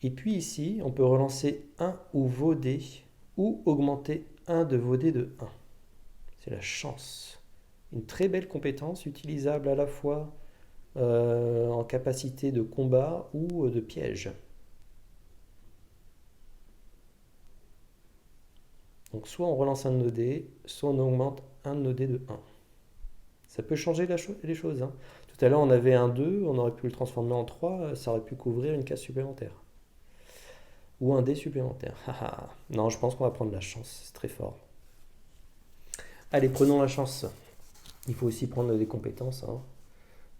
S1: Et puis ici, on peut relancer un ou vos dés, ou augmenter un de vos dés de 1. C'est la chance. Une très belle compétence utilisable à la fois en capacité de combat ou de piège. Donc soit on relance un de nos dés, soit on augmente un de nos dés de 1. Ça peut changer les choses. Hein. Tout à l'heure on avait un 2, on aurait pu le transformer en 3, ça aurait pu couvrir une case supplémentaire. Ou un dé supplémentaire. Non, je pense qu'on va prendre la chance, c'est très fort. Allez, prenons la chance. Il faut aussi prendre des compétences. Hein.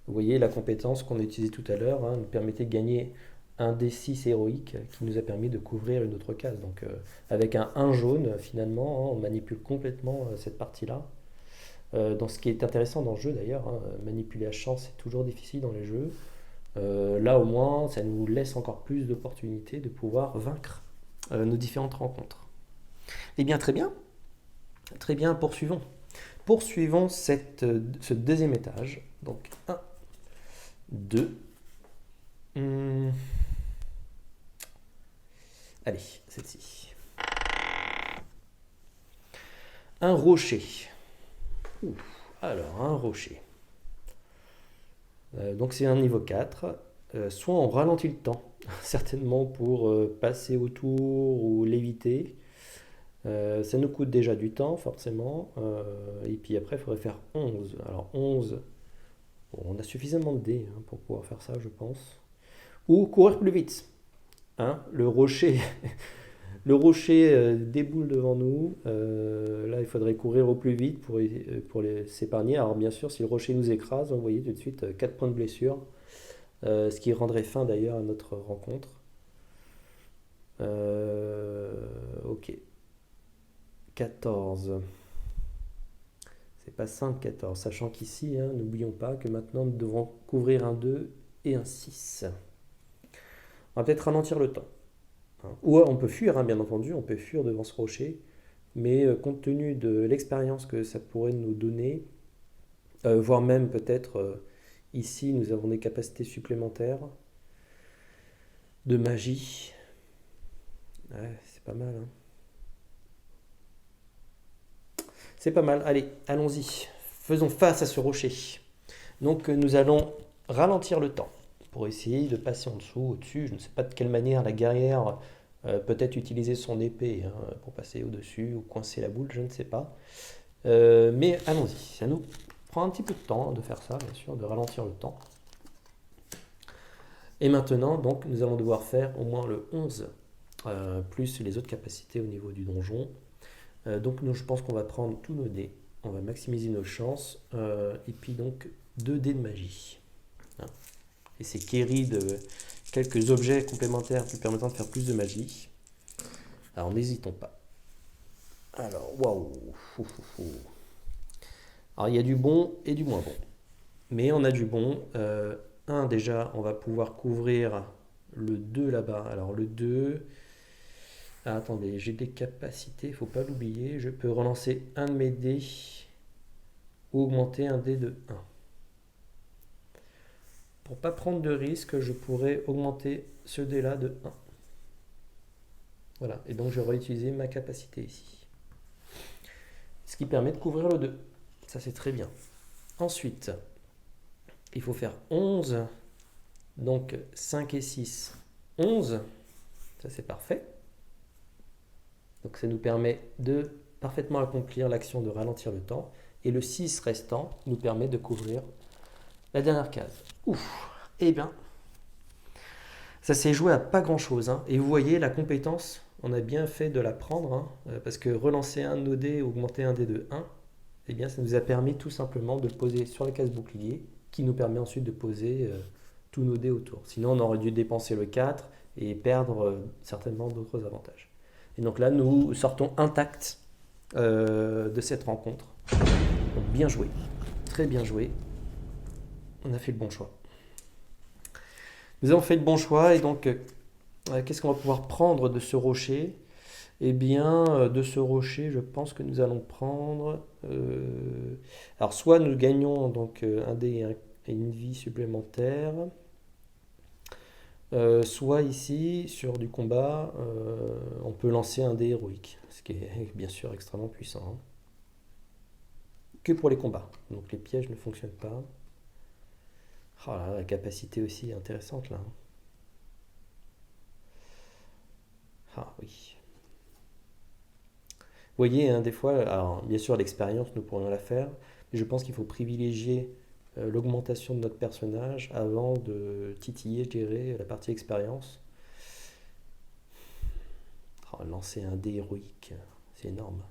S1: Vous voyez, la compétence qu'on a utilisée tout à l'heure nous permettait de gagner un D6 héroïque qui nous a permis de couvrir une autre case. Donc avec un 1 jaune, finalement, on manipule complètement cette partie-là. Dans ce qui est intéressant dans le jeu d'ailleurs, manipuler à chance c'est toujours difficile dans les jeux. Là au moins, ça nous laisse encore plus d'opportunités de pouvoir vaincre nos différentes rencontres. Eh bien, très bien. Très bien, poursuivons. Poursuivons ce deuxième étage. Donc 1, 2. Allez, celle-ci. Un rocher. Alors, un rocher. Donc c'est un niveau 4. Soit on ralentit le temps, certainement pour passer autour ou l'éviter. Ça nous coûte déjà du temps, forcément. Et puis après, il faudrait faire 11. Alors 11, bon, on a suffisamment de dés pour pouvoir faire ça, je pense. Ou courir plus vite. Hein, le rocher, le rocher déboule devant nous. Là, il faudrait courir au plus vite pour s'épargner. Alors bien sûr, si le rocher nous écrase, vous voyez tout de suite 4 points de blessure. Ce qui rendrait fin d'ailleurs à notre rencontre. Ok. 14. C'est pas simple 14, sachant qu'ici, n'oublions pas que maintenant nous devrons couvrir un 2 et un 6. On va peut-être ralentir le temps. Ou on peut fuir, bien entendu, on peut fuir devant ce rocher, mais compte tenu de l'expérience que ça pourrait nous donner, voire même peut-être ici nous avons des capacités supplémentaires de magie. Ouais, c'est pas mal. C'est pas mal. Allez, allons-y. Faisons face à ce rocher. Donc nous allons ralentir le temps pour essayer de passer en dessous, au-dessus. Je ne sais pas de quelle manière la guerrière peut-être utiliser son épée pour passer au-dessus ou coincer la boule, je ne sais pas. Mais allons-y. Ça nous prend un petit peu de temps de faire ça, bien sûr, de ralentir le temps. Et maintenant, donc, nous allons devoir faire au moins le 11, plus les autres capacités au niveau du donjon. Donc je pense qu'on va prendre tous nos dés, on va maximiser nos chances, et puis donc 2 dés de magie. Et c'est quéri de quelques objets complémentaires qui permettant de faire plus de magie. Alors n'hésitons pas. Alors, waouh. Alors il y a du bon et du moins bon. Mais on a du bon. Déjà, on va pouvoir couvrir le 2 là-bas. Alors le 2... Ah, attendez, j'ai des capacités, il faut pas l'oublier. Je peux relancer un de mes dés ou augmenter un dé de 1. Pour pas prendre de risque, je pourrais augmenter ce dé-là de 1. Voilà, et donc je vais utiliser ma capacité ici. Ce qui permet de couvrir le 2. Ça, c'est très bien. Ensuite, il faut faire 11. Donc 5 et 6, 11. Ça, c'est parfait. Donc ça nous permet de parfaitement accomplir l'action de ralentir le temps. Et le 6 restant nous permet de couvrir la dernière case. Ouf. Eh bien, ça s'est joué à pas grand-chose, hein. Et vous voyez, la compétence, on a bien fait de la prendre, hein, parce que relancer un de nos dés, augmenter un dé de 1, eh bien, ça nous a permis tout simplement de poser sur la case bouclier, qui nous permet ensuite de poser tous nos dés autour. Sinon, on aurait dû dépenser le 4 et perdre certainement d'autres avantages. Et donc là, nous sortons intacts de cette rencontre. Donc, bien joué, très bien joué. On a fait le bon choix. Nous avons fait le bon choix et donc qu'est-ce qu'on va pouvoir prendre de ce rocher? Eh bien, de ce rocher, je pense que nous allons prendre. Alors, soit nous gagnons donc un dé et une vie supplémentaire, soit ici, sur du combat, on peut lancer un dé héroïque, ce qui est bien sûr extrêmement puissant, hein. Que pour les combats. Donc, les pièges ne fonctionnent pas. Oh là là, la capacité aussi est intéressante là, hein. Ah oui. Vous voyez, hein, des fois, alors bien sûr l'expérience, nous pourrions la faire, mais je pense qu'il faut privilégier l'augmentation de notre personnage avant de titiller, je dirais, la partie expérience. Oh, lancer un dé héroïque, c'est énorme.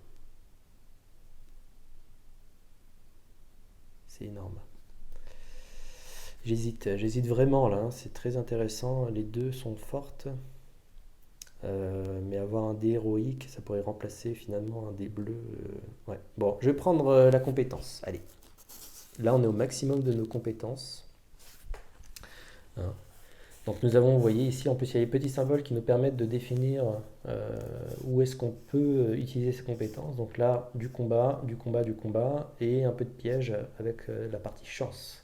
S1: C'est énorme. J'hésite vraiment là, hein, c'est très intéressant, les deux sont fortes. Mais avoir un dé héroïque, ça pourrait remplacer finalement un dé bleu. Ouais. Bon, je vais prendre la compétence. Allez. Là, on est au maximum de nos compétences, hein. Donc nous avons, vous voyez ici, en plus il y a les petits symboles qui nous permettent de définir où est-ce qu'on peut utiliser ces compétences. Donc là, du combat, du combat, du combat, et un peu de piège avec la partie chance.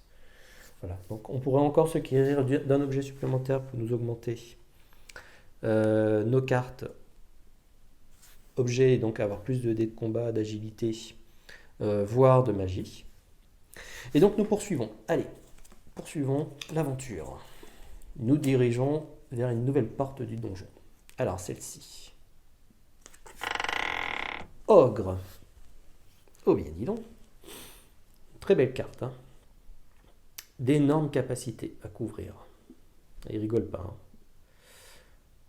S1: Voilà. Donc on pourrait encore s'acquérir d'un objet supplémentaire pour nous augmenter nos cartes objets, donc avoir plus de dés de combat, d'agilité, voire de magie. Et donc nous poursuivons. Allez, poursuivons l'aventure. Nous dirigeons vers une nouvelle porte du donjon. Alors celle-ci. Ogre. Oh bien dis donc. Très belle carte, hein. D'énormes capacités à couvrir. Il rigole pas, hein.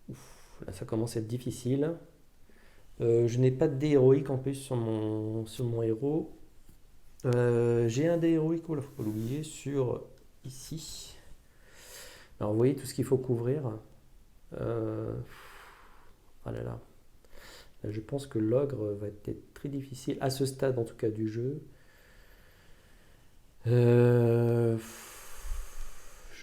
S1: Ouf, là ça commence à être difficile. Je n'ai pas de dé héroïque en plus sur mon héros. J'ai un dé héroïque, il ne faut pas l'oublier, sur ici. Alors vous voyez tout ce qu'il faut couvrir. Ah là là. Là, je pense que l'ogre va être très difficile, à ce stade en tout cas du jeu. Je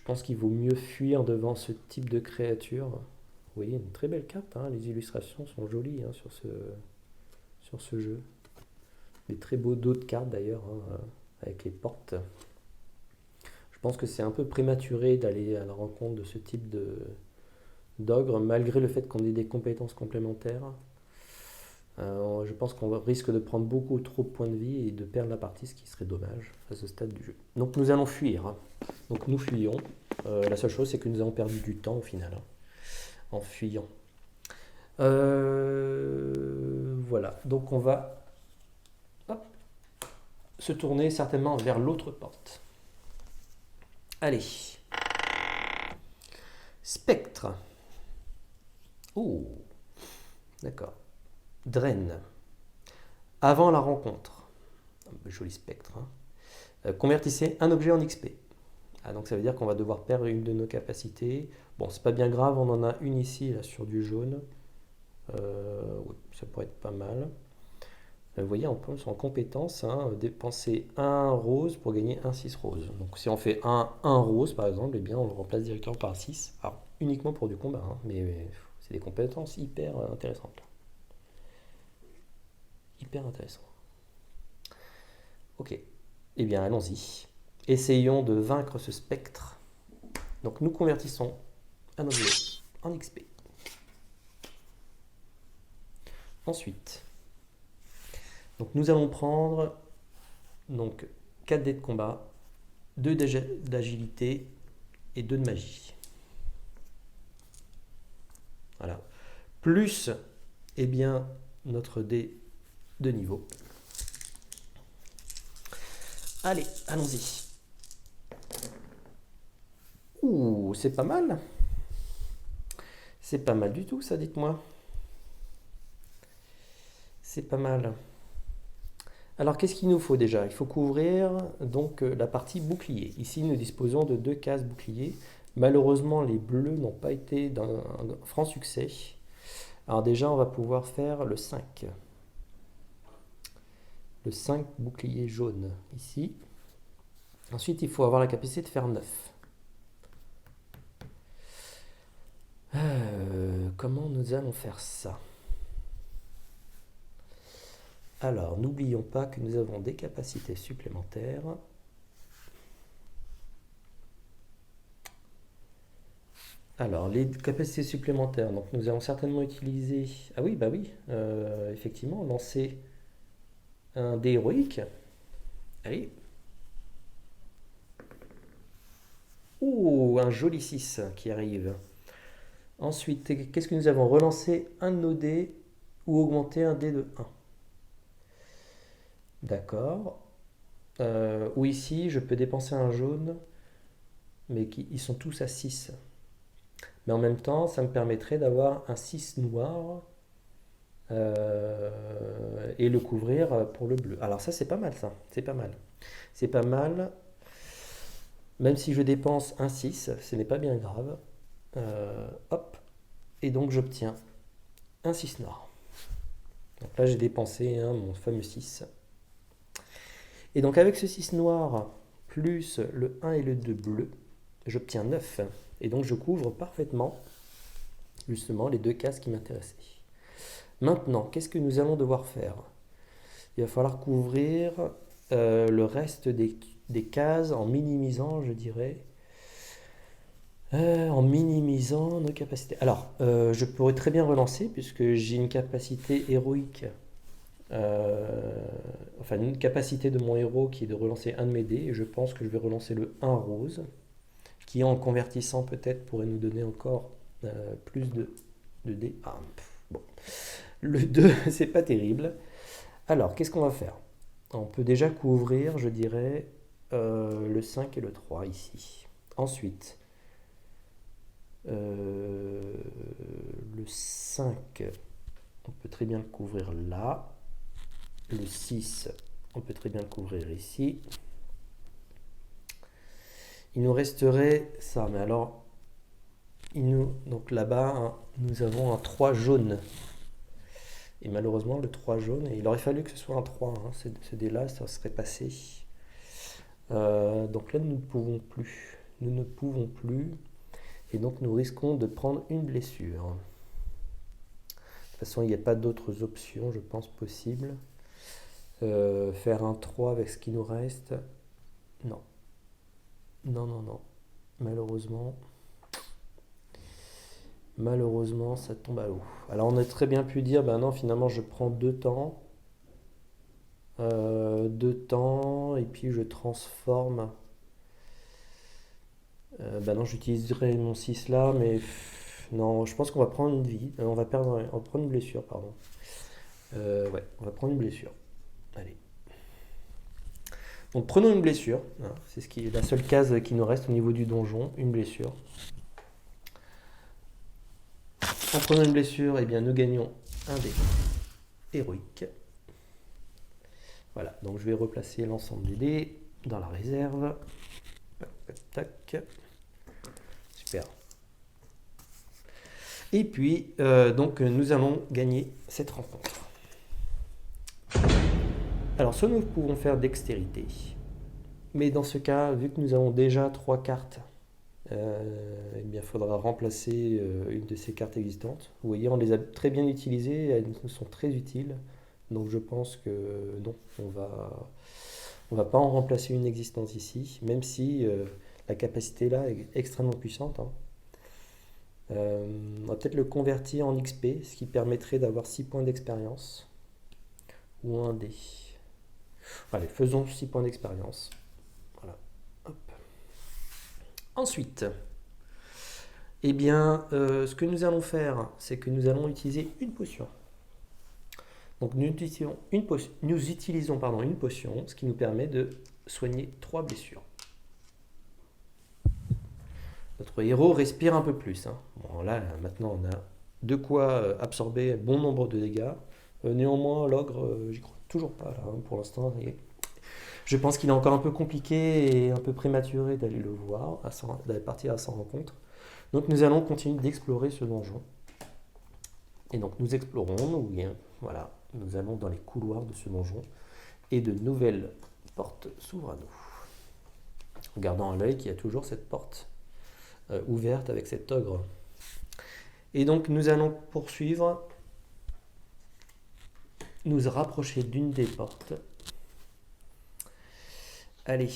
S1: pense qu'il vaut mieux fuir devant ce type de créature. Vous voyez, une très belle carte, hein. Les illustrations sont jolies, hein, sur ce jeu. Des très beaux dos de cartes d'ailleurs, hein, avec les portes. Je pense que c'est un peu prématuré d'aller à la rencontre de ce type d'ogre, malgré le fait qu'on ait des compétences complémentaires. Je pense qu'on risque de prendre beaucoup trop de points de vie et de perdre la partie, ce qui serait dommage à ce stade du jeu. Donc nous allons fuir, hein. Donc nous fuyons. La seule chose, c'est que nous avons perdu du temps au final, hein, en fuyant. Voilà, donc on va se tourner certainement vers l'autre porte. Allez. Spectre. Oh, d'accord. Draine. Avant la rencontre. Joli spectre, hein. Convertissez un objet en XP. Ah, donc ça veut dire qu'on va devoir perdre une de nos capacités. Bon, c'est pas bien grave, on en a une ici, là, sur du jaune. Oui, ça pourrait être pas mal. Vous voyez, en plus, en compétence, hein, dépenser un rose pour gagner un 6 rose. Donc si on fait un rose, par exemple, eh bien, on le remplace directement par 6. Alors, uniquement pour du combat, hein, mais C'est des compétences hyper intéressantes. Hyper intéressant. Ok. Eh bien, allons-y. Essayons de vaincre ce spectre. Donc, nous convertissons un objet en XP. Ensuite, donc nous allons prendre donc 4 dés de combat, 2 d'agilité et 2 de magie. Voilà. Plus, eh bien, notre dé de niveau. Allez, allons-y. Ouh, c'est pas mal. C'est pas mal du tout, ça, dites-moi. C'est pas mal. Alors, qu'est-ce qu'il nous faut déjà? Il faut couvrir donc la partie bouclier. Ici, nous disposons de 2 cases bouclier. Malheureusement, les bleus n'ont pas été d'un franc succès. Alors déjà, on va pouvoir faire le 5. Le 5 bouclier jaune, ici. Ensuite, il faut avoir la capacité de faire 9. Comment nous allons faire ça? Alors, n'oublions pas que nous avons des capacités supplémentaires. Alors, les capacités supplémentaires, donc nous allons certainement utiliser... Ah oui, bah oui, effectivement, lancer un dé héroïque. Allez. Ouh, un joli 6 qui arrive. Ensuite, qu'est-ce que nous avons? Relancer un de nos dés ou augmenter un dé de 1. D'accord. Ou ici, je peux dépenser un jaune, mais ils sont tous à 6. Mais en même temps, ça me permettrait d'avoir un 6 noir et le couvrir pour le bleu. Alors ça, c'est pas mal, ça. C'est pas mal. C'est pas mal. Même si je dépense un 6, ce n'est pas bien grave. Hop. Et donc, j'obtiens un 6 noir. Donc là, j'ai dépensé mon fameux 6. Et donc, avec ce 6 noir, plus le 1 et le 2 bleu, j'obtiens 9. Et donc, je couvre parfaitement, justement, les 2 cases qui m'intéressaient. Maintenant, qu'est-ce que nous allons devoir faire? Il va falloir couvrir le reste des cases en minimisant, je dirais, en minimisant nos capacités. Alors, je pourrais très bien relancer, puisque j'ai une capacité héroïque, enfin une capacité de mon héros qui est de relancer un de mes dés, et je pense que je vais relancer le 1 rose, qui en convertissant peut-être pourrait nous donner encore plus de dés. Ah, bon. Le 2, c'est pas terrible. Alors, qu'est-ce qu'on va faire? On peut déjà couvrir, je dirais, le 5 et le 3 ici. Ensuite, le 5, on peut très bien le couvrir là. Le 6, on peut très bien le couvrir ici. Il nous resterait ça, mais alors, donc là-bas, nous avons un 3 jaune. Et malheureusement, le 3 jaune, et il aurait fallu que ce soit un 3, ce dé-là, ça serait passé. Donc là, nous ne pouvons plus. Nous ne pouvons plus. Et donc, nous risquons de prendre une blessure. De toute façon, il n'y a pas d'autres options, je pense, possibles. Faire un 3 avec ce qui nous reste. Non. Non, non, non. Malheureusement, ça tombe à l'eau. Alors, on a très bien pu dire, ben non, finalement, je prends 2 temps. 2 temps, et puis je transforme. Ben non, j'utiliserai mon 6 là, mais non, je pense qu'on va prendre une vie. On va prendre une blessure, pardon. Ouais, on va prendre une blessure. Allez. Donc prenons une blessure. C'est la seule case qui nous reste au niveau du donjon, une blessure. En prenant une blessure, eh bien, nous gagnons un dé héroïque. Voilà, donc je vais replacer l'ensemble des dés dans la réserve. Tac. Super. Et puis, donc, nous allons gagner cette rencontre. Alors, soit nous pouvons faire dextérité. Mais dans ce cas, vu que nous avons déjà 3 cartes eh bien, il faudra remplacer une de ces cartes existantes. Vous voyez, on les a très bien utilisées, elles nous sont très utiles. Donc je pense que non, on va pas en remplacer une existante ici, même si la capacité là est extrêmement puissante, hein. On va peut-être le convertir en XP, ce qui permettrait d'avoir 6 points d'expérience. Ou un dé. Allez, faisons 6 points d'expérience. Voilà. Hop. Ensuite, eh bien, ce que nous allons faire, c'est que nous allons utiliser une potion. Donc nous utilisons une potion, ce qui nous permet de soigner 3 blessures. Notre héros respire un peu plus, hein. Bon, là, maintenant, on a de quoi absorber bon nombre de dégâts. Néanmoins, l'ogre, j'y crois toujours pas, là, hein, pour l'instant. Je pense qu'il est encore un peu compliqué et un peu prématuré d'aller le voir, d'aller partir à sa rencontre. Donc nous allons continuer d'explorer ce donjon. Et donc nous explorons, voilà, nous allons dans les couloirs de ce donjon. Et de nouvelles portes s'ouvrent à nous. En gardant à l'œil qu'il y a toujours cette porte ouverte avec cet ogre. Et donc nous allons poursuivre, nous rapprocher d'une des portes. Allez,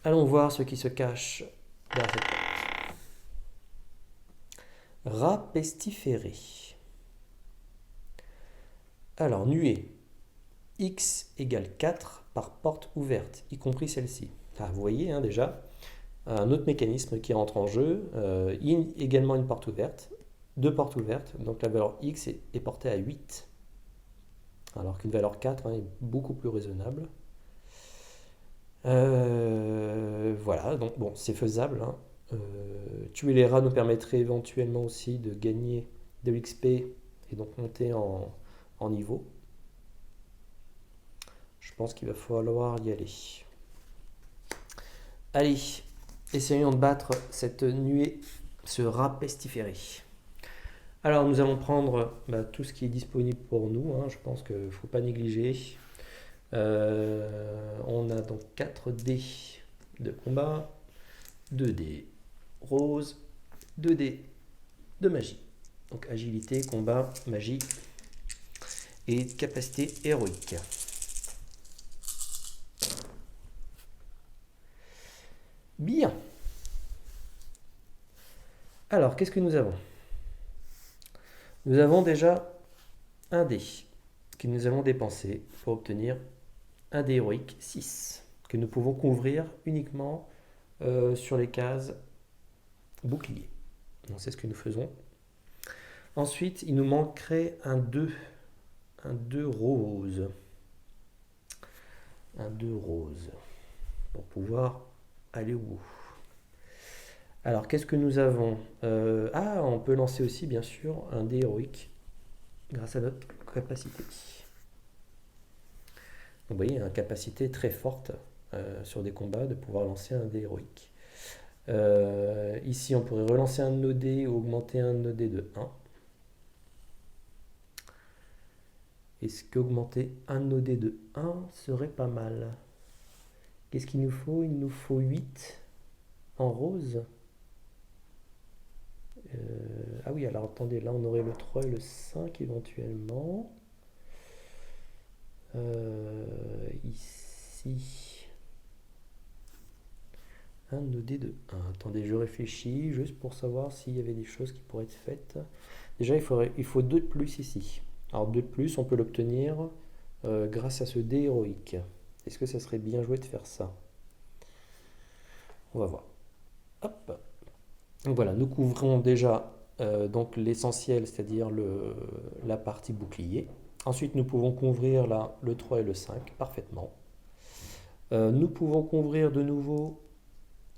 S1: allons voir ce qui se cache derrière cette porte. Rat pestiféré. Alors, nuée. X égale 4 par porte ouverte, y compris celle-ci. Ah, vous voyez, hein, déjà, un autre mécanisme qui entre en jeu. Également une porte ouverte. 2 portes ouvertes, donc la valeur X est portée à 8. Alors qu'une valeur 4 hein, est beaucoup plus raisonnable. Voilà, donc bon, c'est faisable, hein. Tuer les rats nous permettrait éventuellement aussi de gagner de l'XP et donc monter en niveau. Je pense qu'il va falloir y aller. Allez, essayons de battre cette nuée, ce rat pestiféré. Alors nous allons prendre tout ce qui est disponible pour nous, hein. Je pense qu'il ne faut pas négliger. On a donc 4 dés de combat, 2 dés roses, 2 dés de magie. Donc agilité, combat, magie et capacité héroïque. Bien. Alors, qu'est-ce que nous avons? Nous avons déjà un dé que nous allons dépenser pour obtenir un dé héroïque 6 que nous pouvons couvrir uniquement sur les cases bouclier. Donc c'est ce que nous faisons. Ensuite, il nous manquerait un 2 rose. Un 2 rose pour pouvoir aller au bout. Alors, qu'est-ce que nous avons? On peut lancer aussi, bien sûr, un dé héroïque grâce à notre capacité. Vous voyez, une capacité très forte sur des combats de pouvoir lancer un dé héroïque. Ici, on pourrait relancer un de nos dés ou augmenter un de nos dés de 1. Est-ce qu'augmenter un de nos dés de 1 serait pas mal? Qu'est-ce qu'il nous faut? Il nous faut 8 en rose. Ah oui, alors attendez, là on aurait le 3 et le 5 éventuellement. Ici, un de nos dés de 1. Attendez, je réfléchis juste pour savoir s'il y avait des choses qui pourraient être faites. Déjà, il faut 2 de plus ici. Alors 2 de plus, on peut l'obtenir grâce à ce dé héroïque. Est-ce que ça serait bien joué de faire ça? On va voir. Hop. Donc voilà, nous couvrons déjà donc l'essentiel, c'est-à-dire la partie bouclier. Ensuite, nous pouvons couvrir là le 3 et le 5 parfaitement. Nous pouvons couvrir de nouveau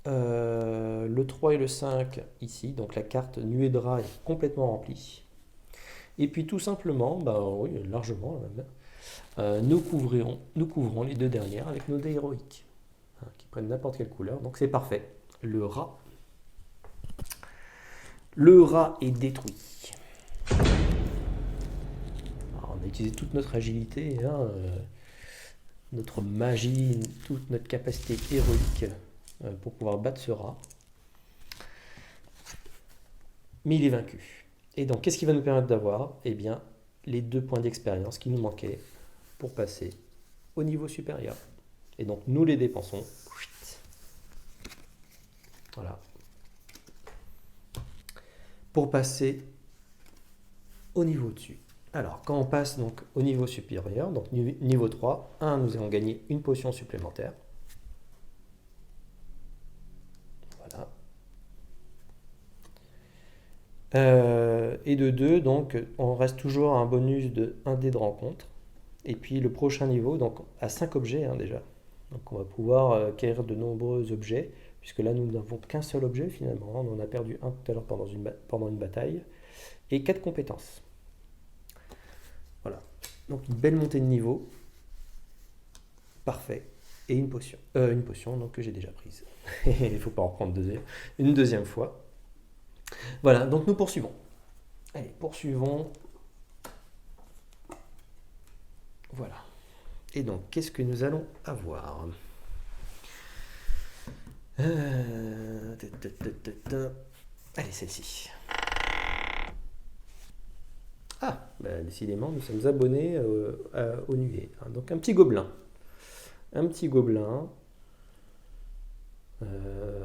S1: le 3 et le 5 ici. Donc la carte nuée de rats est complètement remplie. Et puis tout simplement, oui, largement même, nous couvrons les 2 dernières avec nos dés héroïques, hein, qui prennent n'importe quelle couleur. Donc c'est parfait. Le rat est détruit. Alors, on a utilisé toute notre agilité, hein, notre magie, toute notre capacité héroïque pour pouvoir battre ce rat. mais il est vaincu. Et donc, qu'est-ce qui va nous permettre d'avoir? Eh bien, les 2 points d'expérience qui nous manquaient pour passer au niveau supérieur. Et donc, nous les dépensons. Voilà. Pour passer au niveau au-dessus. Alors, quand on passe donc au niveau supérieur, donc niveau 3, nous allons gagner une potion supplémentaire. Voilà. Et de 2, donc on reste toujours à un bonus de 1 dé de rencontre. Et puis le prochain niveau, donc à 5 objets déjà. Donc on va pouvoir acquérir de nombreux objets, puisque là nous n'avons qu'un seul objet finalement. On en a perdu un tout à l'heure pendant une bataille. Et 4 compétences. Voilà. Donc une belle montée de niveau. Parfait. Et une potion. Une potion donc, que j'ai déjà prise. Il ne faut pas en reprendre une deuxième fois. Voilà, donc nous poursuivons. Allez, poursuivons. Voilà. Et donc, qu'est-ce que nous allons avoir? Allez, celle-ci. Ah, bah, décidément, nous sommes abonnés au nuée. Donc, un petit gobelin. Un petit gobelin.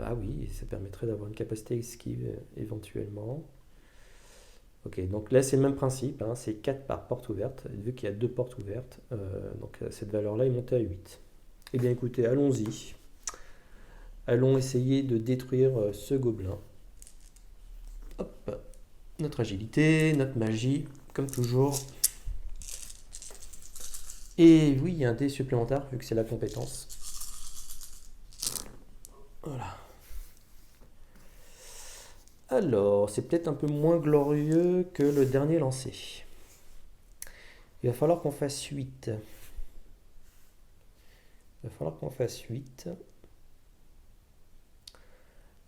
S1: Ah oui, ça permettrait d'avoir une capacité esquive éventuellement. Ok, donc là c'est le même principe, c'est 4 par porte ouverte, vu qu'il y a 2 portes ouvertes, donc cette valeur-là est montée à 8. Eh bien écoutez, allons-y. Allons essayer de détruire ce gobelin. Hop, notre agilité, notre magie, comme toujours. Et oui, il y a un dé supplémentaire, vu que c'est la compétence. Voilà. Alors, c'est peut-être un peu moins glorieux que le dernier lancé. Il va falloir qu'on fasse 8. Il va falloir qu'on fasse 8.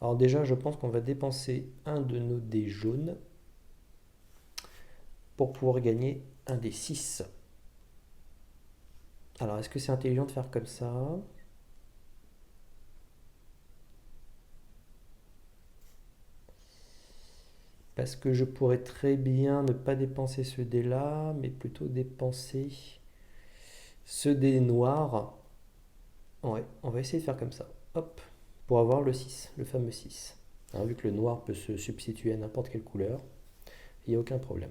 S1: Alors déjà, je pense qu'on va dépenser un de nos dés jaunes pour pouvoir gagner un des 6. Alors, est-ce que c'est intelligent de faire comme ça? Parce que je pourrais très bien ne pas dépenser ce dé-là, mais plutôt dépenser ce dé noir. Ouais, on va essayer de faire comme ça. Hop, pour avoir le 6, le fameux 6. Vu que le noir peut se substituer à n'importe quelle couleur, il n'y a aucun problème.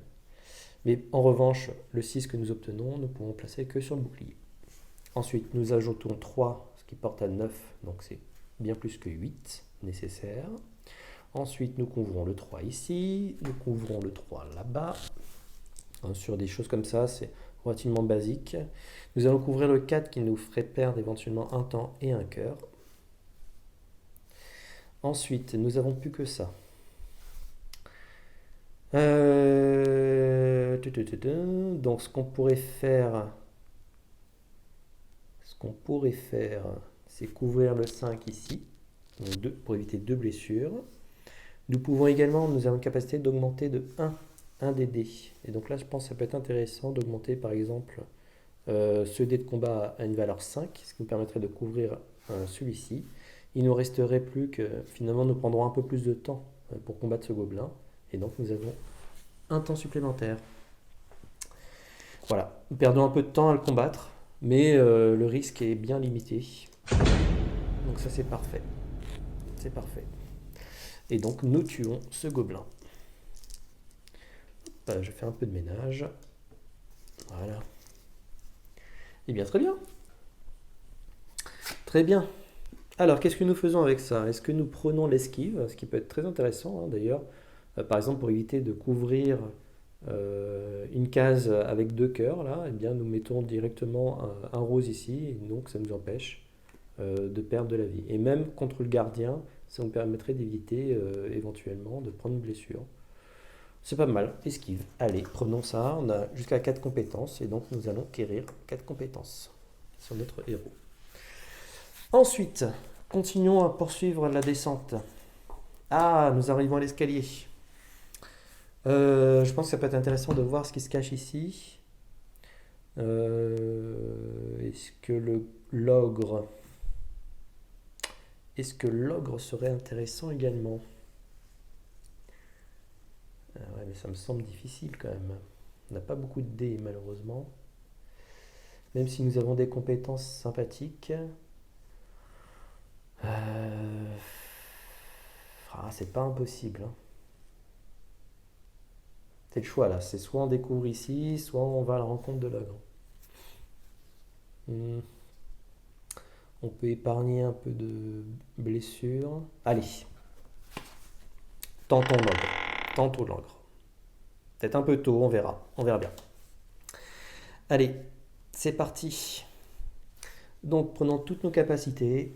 S1: Mais en revanche, le 6 que nous obtenons, nous pouvons placer que sur le bouclier. Ensuite, nous ajoutons 3, ce qui porte à 9, donc c'est bien plus que 8 nécessaire. Ensuite, nous couvrons le 3 ici, nous couvrons le 3 là-bas. Sur des choses comme ça, c'est relativement basique. Nous allons couvrir le 4 qui nous ferait perdre éventuellement un temps et un cœur. Ensuite, nous n'avons plus que ça. Donc, ce qu'on pourrait faire, c'est couvrir le 5 ici, donc pour éviter 2 blessures. Nous pouvons également, nous avons une capacité d'augmenter de 1 des dés. Et donc là, je pense que ça peut être intéressant d'augmenter par exemple ce dé de combat à une valeur 5, ce qui nous permettrait de couvrir celui-ci. Il nous resterait plus que, finalement, nous prendrons un peu plus de temps pour combattre ce gobelin. Et donc, nous avons un temps supplémentaire. Voilà, nous perdons un peu de temps à le combattre, mais le risque est bien limité. Donc ça, c'est parfait. C'est parfait. Et donc, nous tuons ce gobelin. Je fais un peu de ménage. Voilà. Eh bien, très bien. Très bien. Alors, qu'est-ce que nous faisons avec ça? Est-ce que nous prenons l'esquive, ce qui peut être très intéressant d'ailleurs, par exemple pour éviter de couvrir une case avec 2 cœurs, là, eh bien nous mettons directement un rose ici, et donc ça nous empêche de perdre de la vie. Et même contre le gardien, ça nous permettrait d'éviter éventuellement de prendre une blessure. C'est pas mal, esquive. Allez, prenons ça, on a jusqu'à 4 compétences, et donc nous allons acquérir 4 compétences sur notre héros. Ensuite, continuons à poursuivre la descente. Ah, nous arrivons à l'escalier. Je pense que ça peut être intéressant de voir ce qui se cache ici. Est-ce que l'ogre serait intéressant également? mais ça me semble difficile quand même. On n'a pas beaucoup de dés malheureusement. Même si nous avons des compétences sympathiques. C'est pas impossible, hein. C'est le choix là. C'est soit on découvre ici, soit on va à la rencontre de l'ogre. On peut épargner un peu de blessures. Allez, tentons l'ogre. Tentons l'ogre. Peut-être un peu tôt, on verra. On verra bien. Allez, c'est parti. Donc, prenons toutes nos capacités.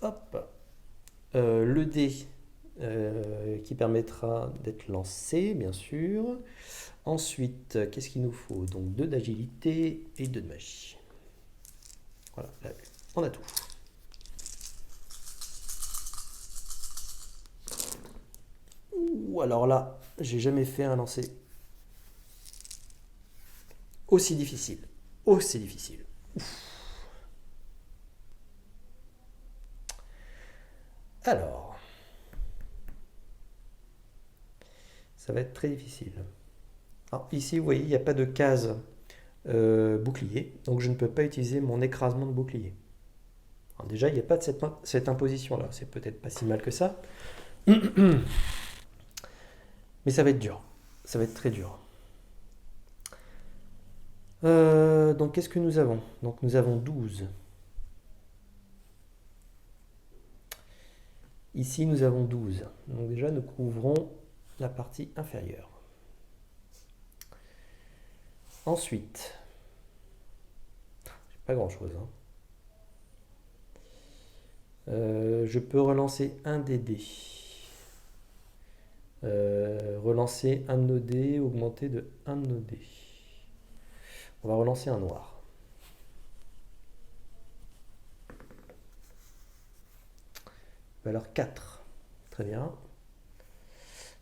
S1: Hop. Le dé qui permettra d'être lancé, bien sûr. Ensuite, qu'est-ce qu'il nous faut? Donc 2 d'agilité et 2 de magie. Voilà, là, on a tout. Ouh, alors là, j'ai jamais fait un lancer aussi difficile. Aussi difficile. Alors, ça va être très difficile. Alors, ici, vous voyez, il n'y a pas de case bouclier, donc je ne peux pas utiliser mon écrasement de bouclier. Alors déjà, il n'y a pas de cette imposition-là. C'est peut-être pas si mal que ça. Mais ça va être dur. Ça va être très dur. Donc, qu'est-ce que nous avons? Donc, nous avons 12. Ici, nous avons 12. Donc, déjà, nous couvrons la partie inférieure. Ensuite, pas grand-chose, hein. Je peux relancer un des dés. Relancer un de nos dés, augmenter de 1 de nos dés. On va relancer un noir. Valeur 4. Très bien.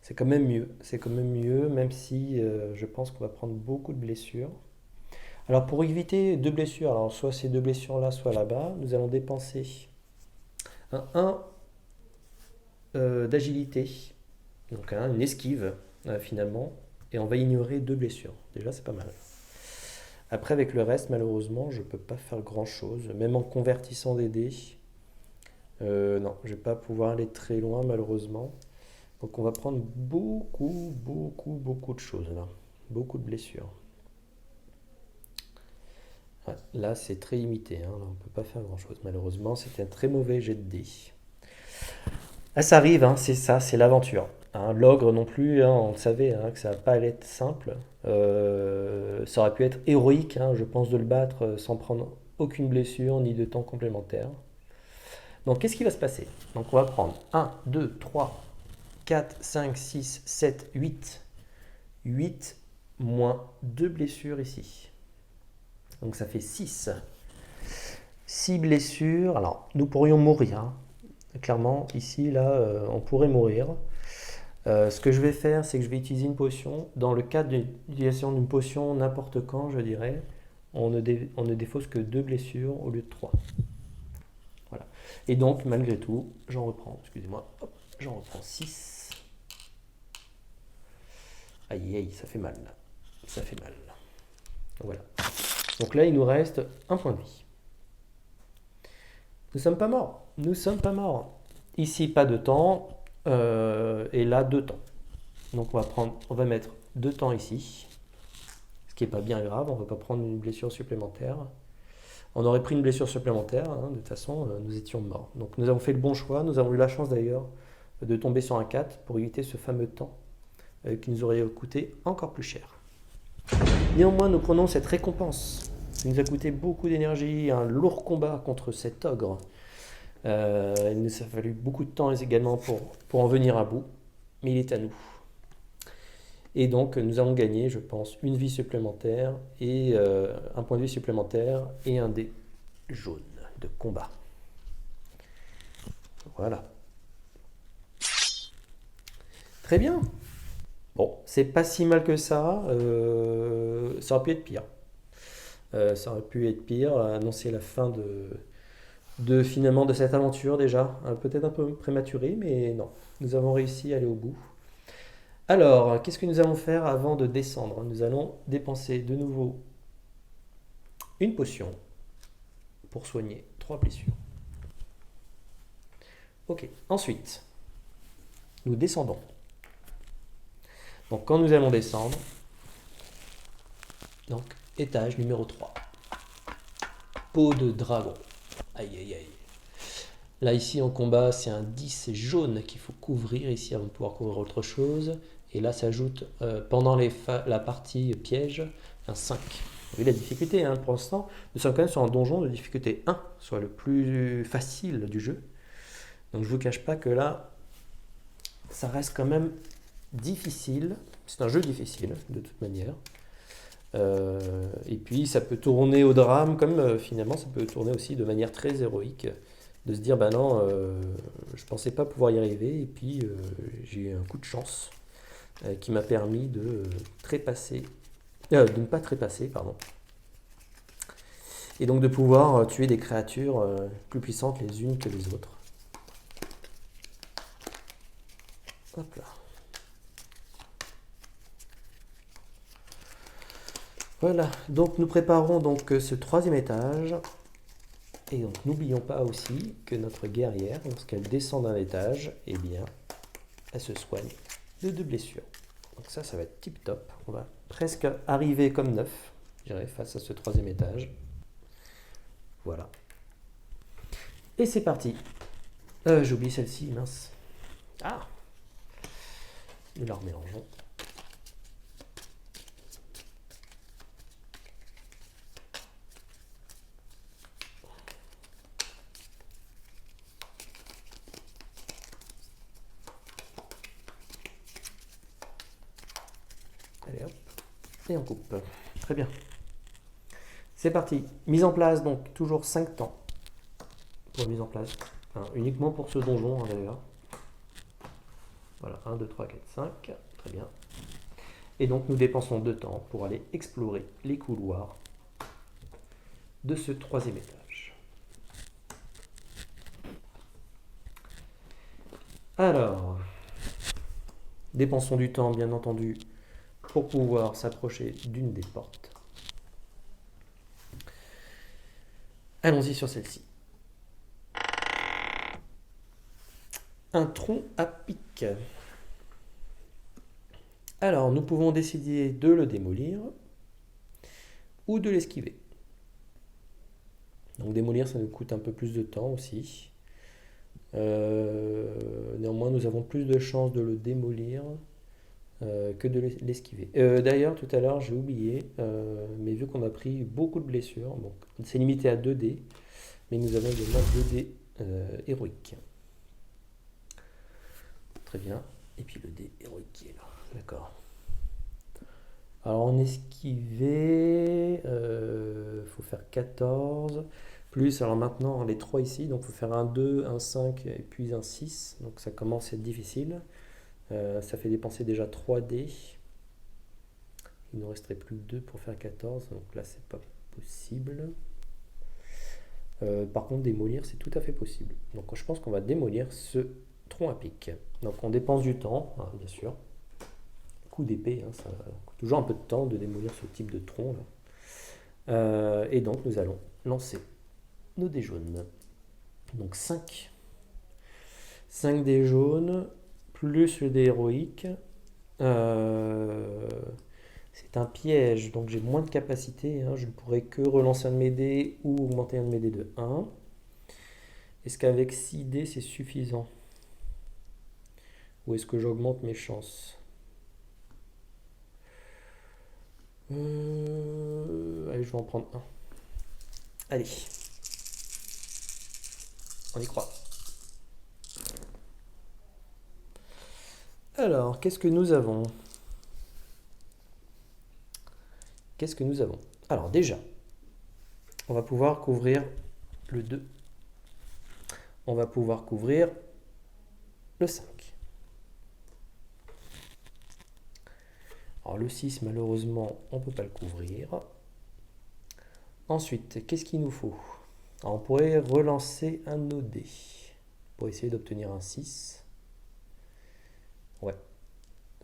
S1: C'est quand même mieux. C'est quand même mieux, même si je pense qu'on va prendre beaucoup de blessures. Alors pour éviter 2 blessures, alors soit ces 2 blessures-là, soit là-bas, nous allons dépenser un 1 d'agilité, donc une esquive finalement, et on va ignorer 2 blessures. Déjà c'est pas mal. Après avec le reste, malheureusement, je ne peux pas faire grand-chose, même en convertissant des dés. Non, je ne vais pas pouvoir aller très loin malheureusement. Donc on va prendre beaucoup de choses là, beaucoup de blessures. Ouais, là, c'est très limité, hein. Là, on ne peut pas faire grand-chose. Malheureusement, c'était un très mauvais jet de dés. Ah, ça arrive, hein, c'est ça, c'est l'aventure. Hein, l'ogre non plus, hein, on le savait, hein, que ça ne va pas aller être simple. Ça aurait pu être héroïque, hein, je pense, de le battre sans prendre aucune blessure ni de temps complémentaire. Donc, qu'est-ce qui va se passer? Donc, on va prendre 1, 2, 3, 4, 5, 6, 7, 8. 8 moins 2 blessures ici. Donc ça fait 6. 6 blessures. Alors, nous pourrions mourir, hein. Clairement, ici, là, on pourrait mourir. Ce que je vais faire, c'est que je vais utiliser une potion. Dans le cas de l'utilisation d'une potion, n'importe quand, je dirais, on ne défausse que 2 blessures au lieu de 3. Voilà. Et donc, malgré tout, j'en reprends, excusez-moi, j'en reprends 6. Aïe, aïe, ça fait mal, là. Ça fait mal. Voilà. Donc là, il nous reste un point de vie. Nous ne sommes pas morts. Nous ne sommes pas morts. Ici, pas de temps. Et là, 2 temps. Donc on va mettre 2 temps ici. Ce qui n'est pas bien grave. On ne va pas prendre une blessure supplémentaire. On aurait pris une blessure supplémentaire. Hein, de toute façon, nous étions morts. Donc nous avons fait le bon choix. Nous avons eu la chance d'ailleurs de tomber sur un 4 pour éviter ce fameux temps qui nous aurait coûté encore plus cher. Néanmoins, nous prenons cette récompense. Il nous a coûté beaucoup d'énergie, un lourd combat contre cet ogre. Il nous a fallu beaucoup de temps également pour en venir à bout, mais il est à nous. Et donc, nous avons gagné, je pense, une vie supplémentaire et un point de vie supplémentaire et un dé jaune de combat. Voilà. Très bien. Bon, c'est pas si mal que ça. Ça aurait pu être pire. Ça aurait pu être pire. Annoncer la fin finalement de cette aventure déjà. Peut-être un peu prématurée, mais non. Nous avons réussi à aller au bout. Alors, qu'est-ce que nous allons faire avant de descendre? Nous allons dépenser de nouveau une potion pour soigner 3 blessures. Ok, ensuite, nous descendons. Donc quand nous allons descendre, donc étage numéro 3. Peau de dragon. Aïe aïe aïe. Là ici en combat c'est un 10 jaune qu'il faut couvrir ici avant de pouvoir couvrir autre chose. Et là s'ajoute pendant la partie piège un 5. Vous voyez la difficulté pour l'instant. Nous sommes quand même sur un donjon de difficulté 1, soit le plus facile du jeu. Donc je ne vous cache pas que là, ça reste quand même difficile. C'est un jeu difficile de toute manière. Et puis ça peut tourner au drame, comme finalement ça peut tourner aussi de manière très héroïque. De se dire, bah non, je pensais pas pouvoir y arriver. Et puis j'ai eu un coup de chance qui m'a permis de de ne pas trépasser, pardon. Et donc de pouvoir tuer des créatures plus puissantes les unes que les autres. Hop là. Voilà, donc nous préparons donc ce 3e étage. Et donc n'oublions pas aussi que notre guerrière, lorsqu'elle descend d'un étage, eh bien, elle se soigne de 2 blessures. Donc ça va être tip top. On va presque arriver comme neuf, je dirais, face à ce 3e étage. Voilà. Et c'est parti. J'oublie celle-ci, mince. Ah, nous la remélangeons. Allez hop, et on coupe. Très bien. C'est parti. Mise en place, donc toujours 5 temps pour mise en place. Uniquement pour ce donjon d'ailleurs. Voilà, 1, 2, 3, 4, 5. Très bien. Et donc nous dépensons 2 temps pour aller explorer les couloirs de ce 3e étage. Alors, dépensons du temps bien entendu pour pouvoir s'approcher d'une des portes. Allons-y sur celle-ci. Un tronc à pic. Alors, nous pouvons décider de le démolir ou de l'esquiver. Donc démolir, ça nous coûte un peu plus de temps aussi. Néanmoins, nous avons plus de chances de le démolir que de l'esquiver. D'ailleurs, tout à l'heure, j'ai oublié, mais vu qu'on a pris beaucoup de blessures, donc c'est limité à 2 dés, mais nous avons également 2 dés héroïques. Très bien. Et puis le dé héroïque qui est là. D'accord. Alors en esquiver, faut faire 14. Plus, alors maintenant les 3 ici, donc il faut faire un 2, un 5 et puis un 6. Donc ça commence à être difficile. Ça fait dépenser déjà 3 dés. Il nous resterait plus que 2 pour faire 14. Donc là c'est pas possible. Par contre démolir c'est tout à fait possible. Donc je pense qu'on va démolir ce tronc à pic. Donc on dépense du temps, bien sûr. Coup d'épée, ça coûte toujours un peu de temps de démolir ce type de tronc là. Et donc nous allons lancer nos dés jaunes. Donc 5. 5 dés jaunes, plus le dé héroïque. C'est un piège, donc j'ai moins de capacité. Je ne pourrais que relancer un de mes dés ou augmenter un de mes dés de 1. Est-ce qu'avec 6 dés c'est suffisant? Ou est-ce que j'augmente mes chances? Allez, je vais en prendre un. Allez. On y croit. Alors, qu'est-ce que nous avons? Qu'est-ce que nous avons? Alors déjà, on va pouvoir couvrir le 2. On va pouvoir couvrir le 5. Alors le 6, malheureusement, on ne peut pas le couvrir. Ensuite, qu'est-ce qu'il nous faut? Alors, on pourrait relancer un de nos dés pour essayer d'obtenir un 6. Ouais,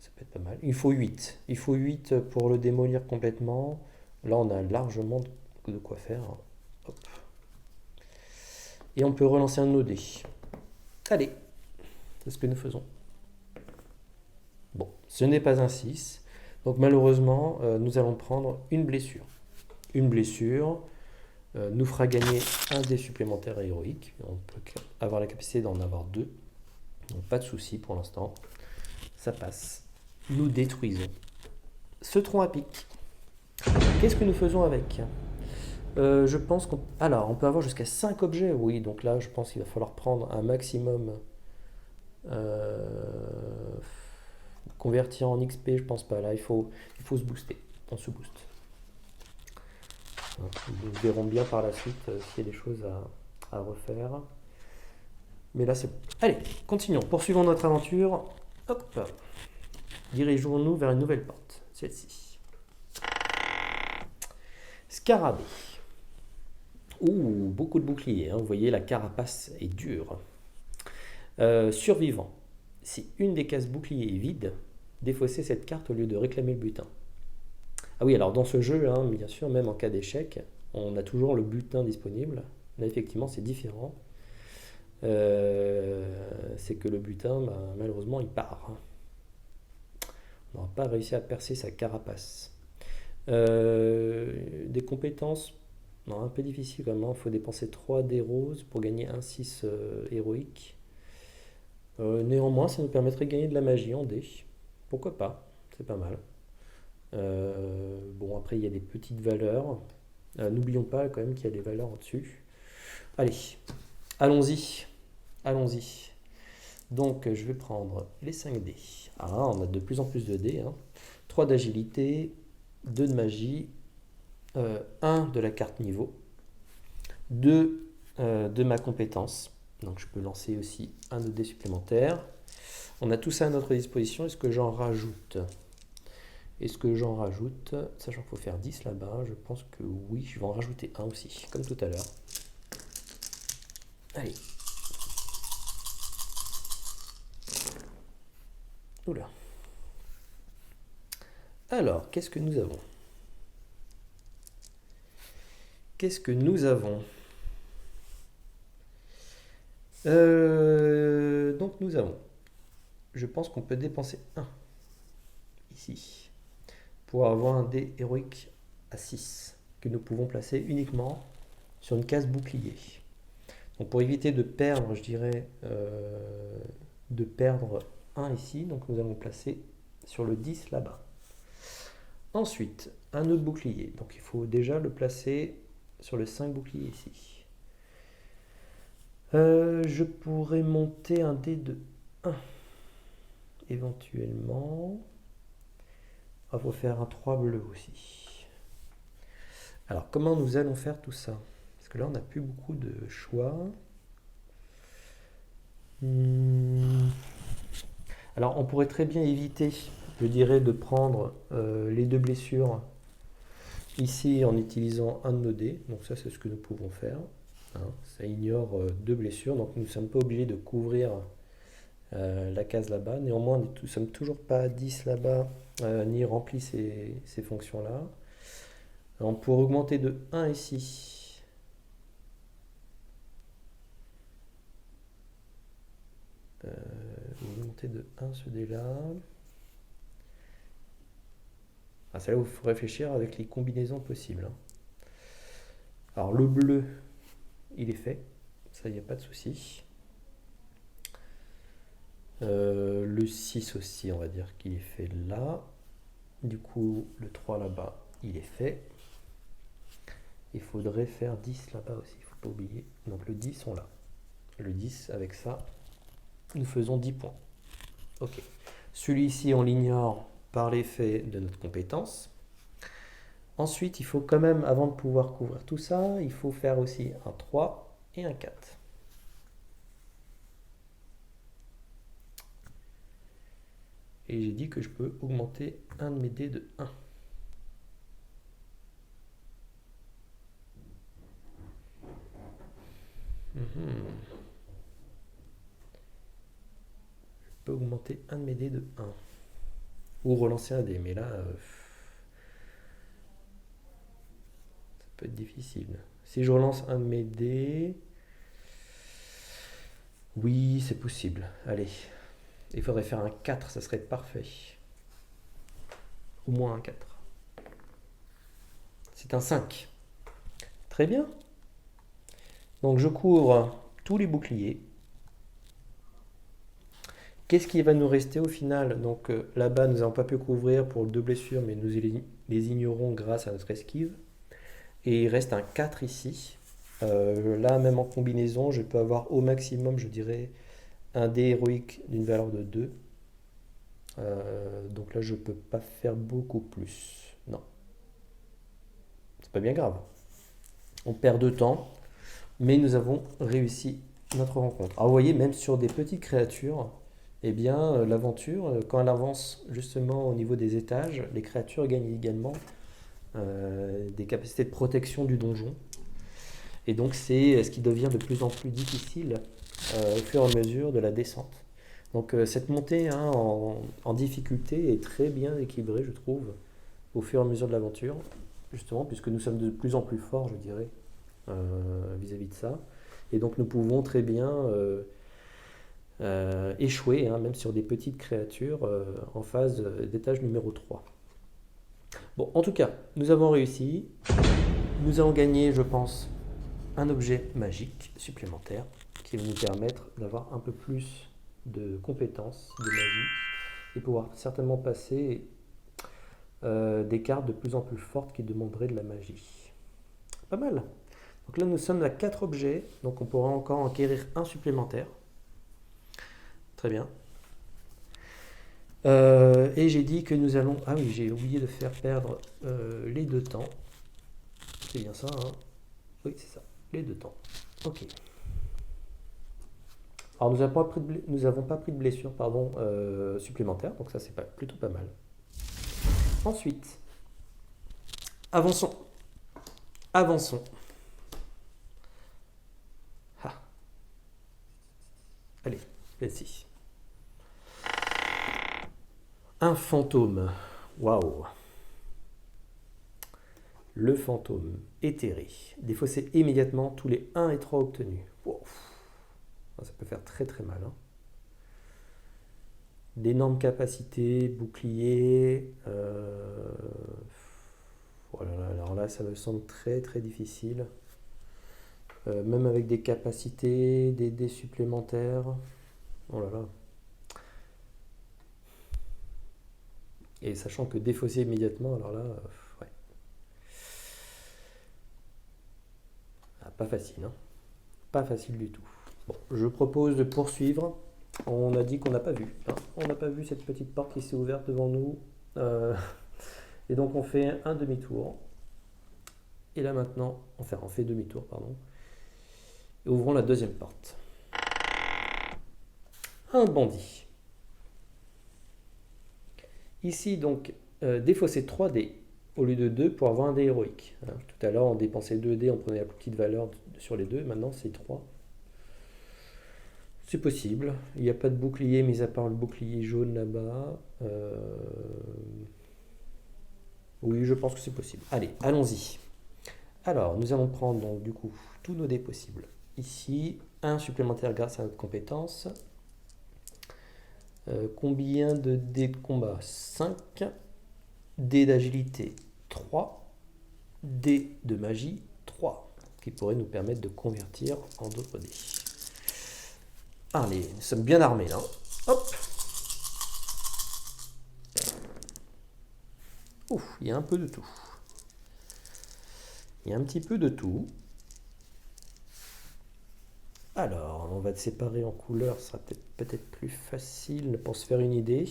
S1: Ça peut être pas mal. Il faut 8. Il faut 8 pour le démolir complètement. Là, on a largement de quoi faire. Hop. Et on peut relancer un de nos dés. Allez, c'est ce que nous faisons. Bon, ce n'est pas un 6. Donc malheureusement, nous allons prendre une blessure. Une blessure nous fera gagner un dé supplémentaire héroïque. On peut avoir la capacité d'en avoir 2. Donc pas de souci pour l'instant. Ça passe. Nous détruisons ce tronc à pic. Qu'est-ce que nous faisons avec? Je pense qu'on... Alors, on peut avoir jusqu'à 5 objets. Oui, donc là, je pense qu'il va falloir prendre un maximum. Convertir en XP, je pense pas. Là, il faut se booster. On se booste. Nous verrons bien par la suite s'il y a des choses à refaire. Mais là, c'est... Allez, continuons. Poursuivons notre aventure. Hop. Dirigeons-nous vers une nouvelle porte. Celle-ci. Scarabée. Ouh, beaucoup de boucliers. Hein. Vous voyez, la carapace est dure. Survivant. Si une des cases boucliers est vide, défaussez cette carte au lieu de réclamer le butin. Ah oui, alors dans ce jeu, hein, bien sûr, même en cas d'échec, on a toujours le butin disponible. Là, effectivement, c'est différent. C'est que le butin, malheureusement, il part. On n'aura pas réussi à percer sa carapace. Des compétences, non, un peu difficile quand même. Il faut dépenser 3 dés roses pour gagner un 6 héroïque. Néanmoins, ça nous permettrait de gagner de la magie en dés. Pourquoi pas? C'est pas mal. Bon, après, il y a des petites valeurs. N'oublions pas quand même qu'il y a des valeurs au-dessus. Allez, allons-y. Allons-y. Donc, je vais prendre les 5 dés. Ah, on a de plus en plus de dés. Hein. 3 d'agilité, 2 de magie, 1 de la carte niveau, 2 de ma compétence. Donc, je peux lancer aussi un de dés supplémentaire. On a tout ça à notre disposition. Est-ce que j'en rajoute? Sachant qu'il faut faire 10 là-bas, je pense que oui, je vais en rajouter un aussi, comme tout à l'heure. Allez. Oula. Alors, qu'est-ce que nous avons? Donc nous avons, je pense qu'on peut dépenser 1 ici pour avoir un dé héroïque à 6 que nous pouvons placer uniquement sur une case bouclier. Donc pour éviter de perdre, je dirais, de perdre 1 ici, donc nous allons placer sur le 10 là-bas. Ensuite, un autre bouclier, donc il faut déjà le placer sur le 5 bouclier ici. Je pourrais monter un dé de 1 éventuellement. Il faut faire un 3 bleu aussi. Alors, comment nous allons faire tout ça? Parce que là, on n'a plus beaucoup de choix. Alors, on pourrait très bien éviter, je dirais, de prendre les 2 blessures ici en utilisant un de nos dés. Donc ça, c'est ce que nous pouvons faire. Hein. Ça ignore 2 blessures, donc nous ne sommes pas obligés de couvrir la case là-bas. Néanmoins, nous ne sommes toujours pas à 10 là-bas, ni rempli ces fonctions-là. On pourrait augmenter de 1 ici. Augmenter de 1 ce dé-là. Ah, c'est là où il faut réfléchir avec les combinaisons possibles. Hein. Alors le bleu, il est fait. Ça, il n'y a pas de souci. Le 6 aussi, on va dire qu'il est fait là. Du coup, le 3 là-bas, il est fait. Il faudrait faire 10 là-bas aussi, il ne faut pas oublier. Donc le 10, on l'a. Le 10, avec ça, nous faisons 10 points. Ok. Celui-ci, on l'ignore par l'effet de notre compétence. Ensuite, il faut quand même, avant de pouvoir couvrir tout ça, il faut faire aussi un 3 et un 4. Et j'ai dit que je peux augmenter un de mes dés de 1. Je peux augmenter un de mes dés de 1. Ou relancer un dé, mais là, ça peut être difficile. Si je relance un de mes dés... Oui, c'est possible. Allez, il faudrait faire un 4, ça serait parfait. Au moins un 4. C'est un 5. Très bien. Donc je couvre tous les boucliers. Qu'est-ce qui va nous rester au final? Donc là-bas, nous n'avons pas pu couvrir pour deux blessures, mais nous les ignorons grâce à notre esquive. Et il reste un 4 ici. Là, même en combinaison, je peux avoir au maximum, je dirais, un dé héroïque d'une valeur de 2. Donc là, je peux pas faire beaucoup plus. Non, c'est pas bien grave. On perd de temps, mais nous avons réussi notre rencontre. Alors vous voyez, même sur des petites créatures, eh bien, l'aventure, quand elle avance justement au niveau des étages, les créatures gagnent également des capacités de protection du donjon. Et donc c'est ce qui devient de plus en plus difficile au fur et à mesure de la descente. Donc cette montée hein, en difficulté est très bien équilibrée, je trouve, au fur et à mesure de l'aventure, justement, puisque nous sommes de plus en plus forts, je dirais, vis-à-vis de ça. Et donc nous pouvons très bien échouer, hein, même sur des petites créatures, en phase d'étage numéro 3. Bon, en tout cas, nous avons réussi. Nous allons gagner, je pense, un objet magique supplémentaire qui va nous permettre d'avoir un peu plus de compétences de magie et pouvoir certainement passer des cartes de plus en plus fortes qui demanderaient de la magie. Pas mal. Donc là, nous sommes à 4 objets, donc on pourra encore enquérir un supplémentaire. Très bien. Et j'ai dit que nous allons... Ah oui, j'ai oublié de faire perdre les 2 temps. C'est bien ça, hein? Oui, c'est ça. Les 2 temps. Ok. Alors nous n'avons pas pris de blessure pardon, supplémentaire, donc ça c'est plutôt pas mal. Ensuite, avançons. Avançons. Ah. Allez, vas-y. Un fantôme. Waouh. Le fantôme éthéré. Défaussez immédiatement tous les 1 et 3 obtenus. Wow. Ça peut faire très très mal. Hein. D'énormes capacités, boucliers. Voilà, alors là, ça me semble très très difficile. Même avec des capacités, des dés supplémentaires. Oh là là. Et sachant que défausser immédiatement, alors là, ouais. Ah, pas facile, hein. Pas facile du tout. Bon, je propose de poursuivre. On a dit qu'on n'a pas vu. Hein. On n'a pas vu cette petite porte qui s'est ouverte devant nous. Et donc on fait un demi-tour. Et là maintenant, enfin on fait demi-tour, pardon. Et ouvrons la deuxième porte. Un bandit. Ici donc, défausser 3 dés au lieu de 2 pour avoir un dé héroïque. Hein, tout à l'heure on dépensait 2 dés, on prenait la plus petite valeur sur les deux. Maintenant c'est 3. C'est possible. Il n'y a pas de bouclier, mis à part le bouclier jaune là-bas. Oui, je pense que c'est possible. Allez, allons-y. Alors, nous allons prendre donc du coup tous nos dés possibles. Ici, un supplémentaire grâce à notre compétence. Combien de dés de combat? 5. Dés d'agilité 3. Dés de magie 3. Qui pourraient nous permettre de convertir en d'autres dés. Allez, nous sommes bien armés là. Hop. Ouf, il y a un peu de tout. Il y a un petit peu de tout. Alors, on va te séparer en couleurs, ça sera peut-être plus facile pour se faire une idée.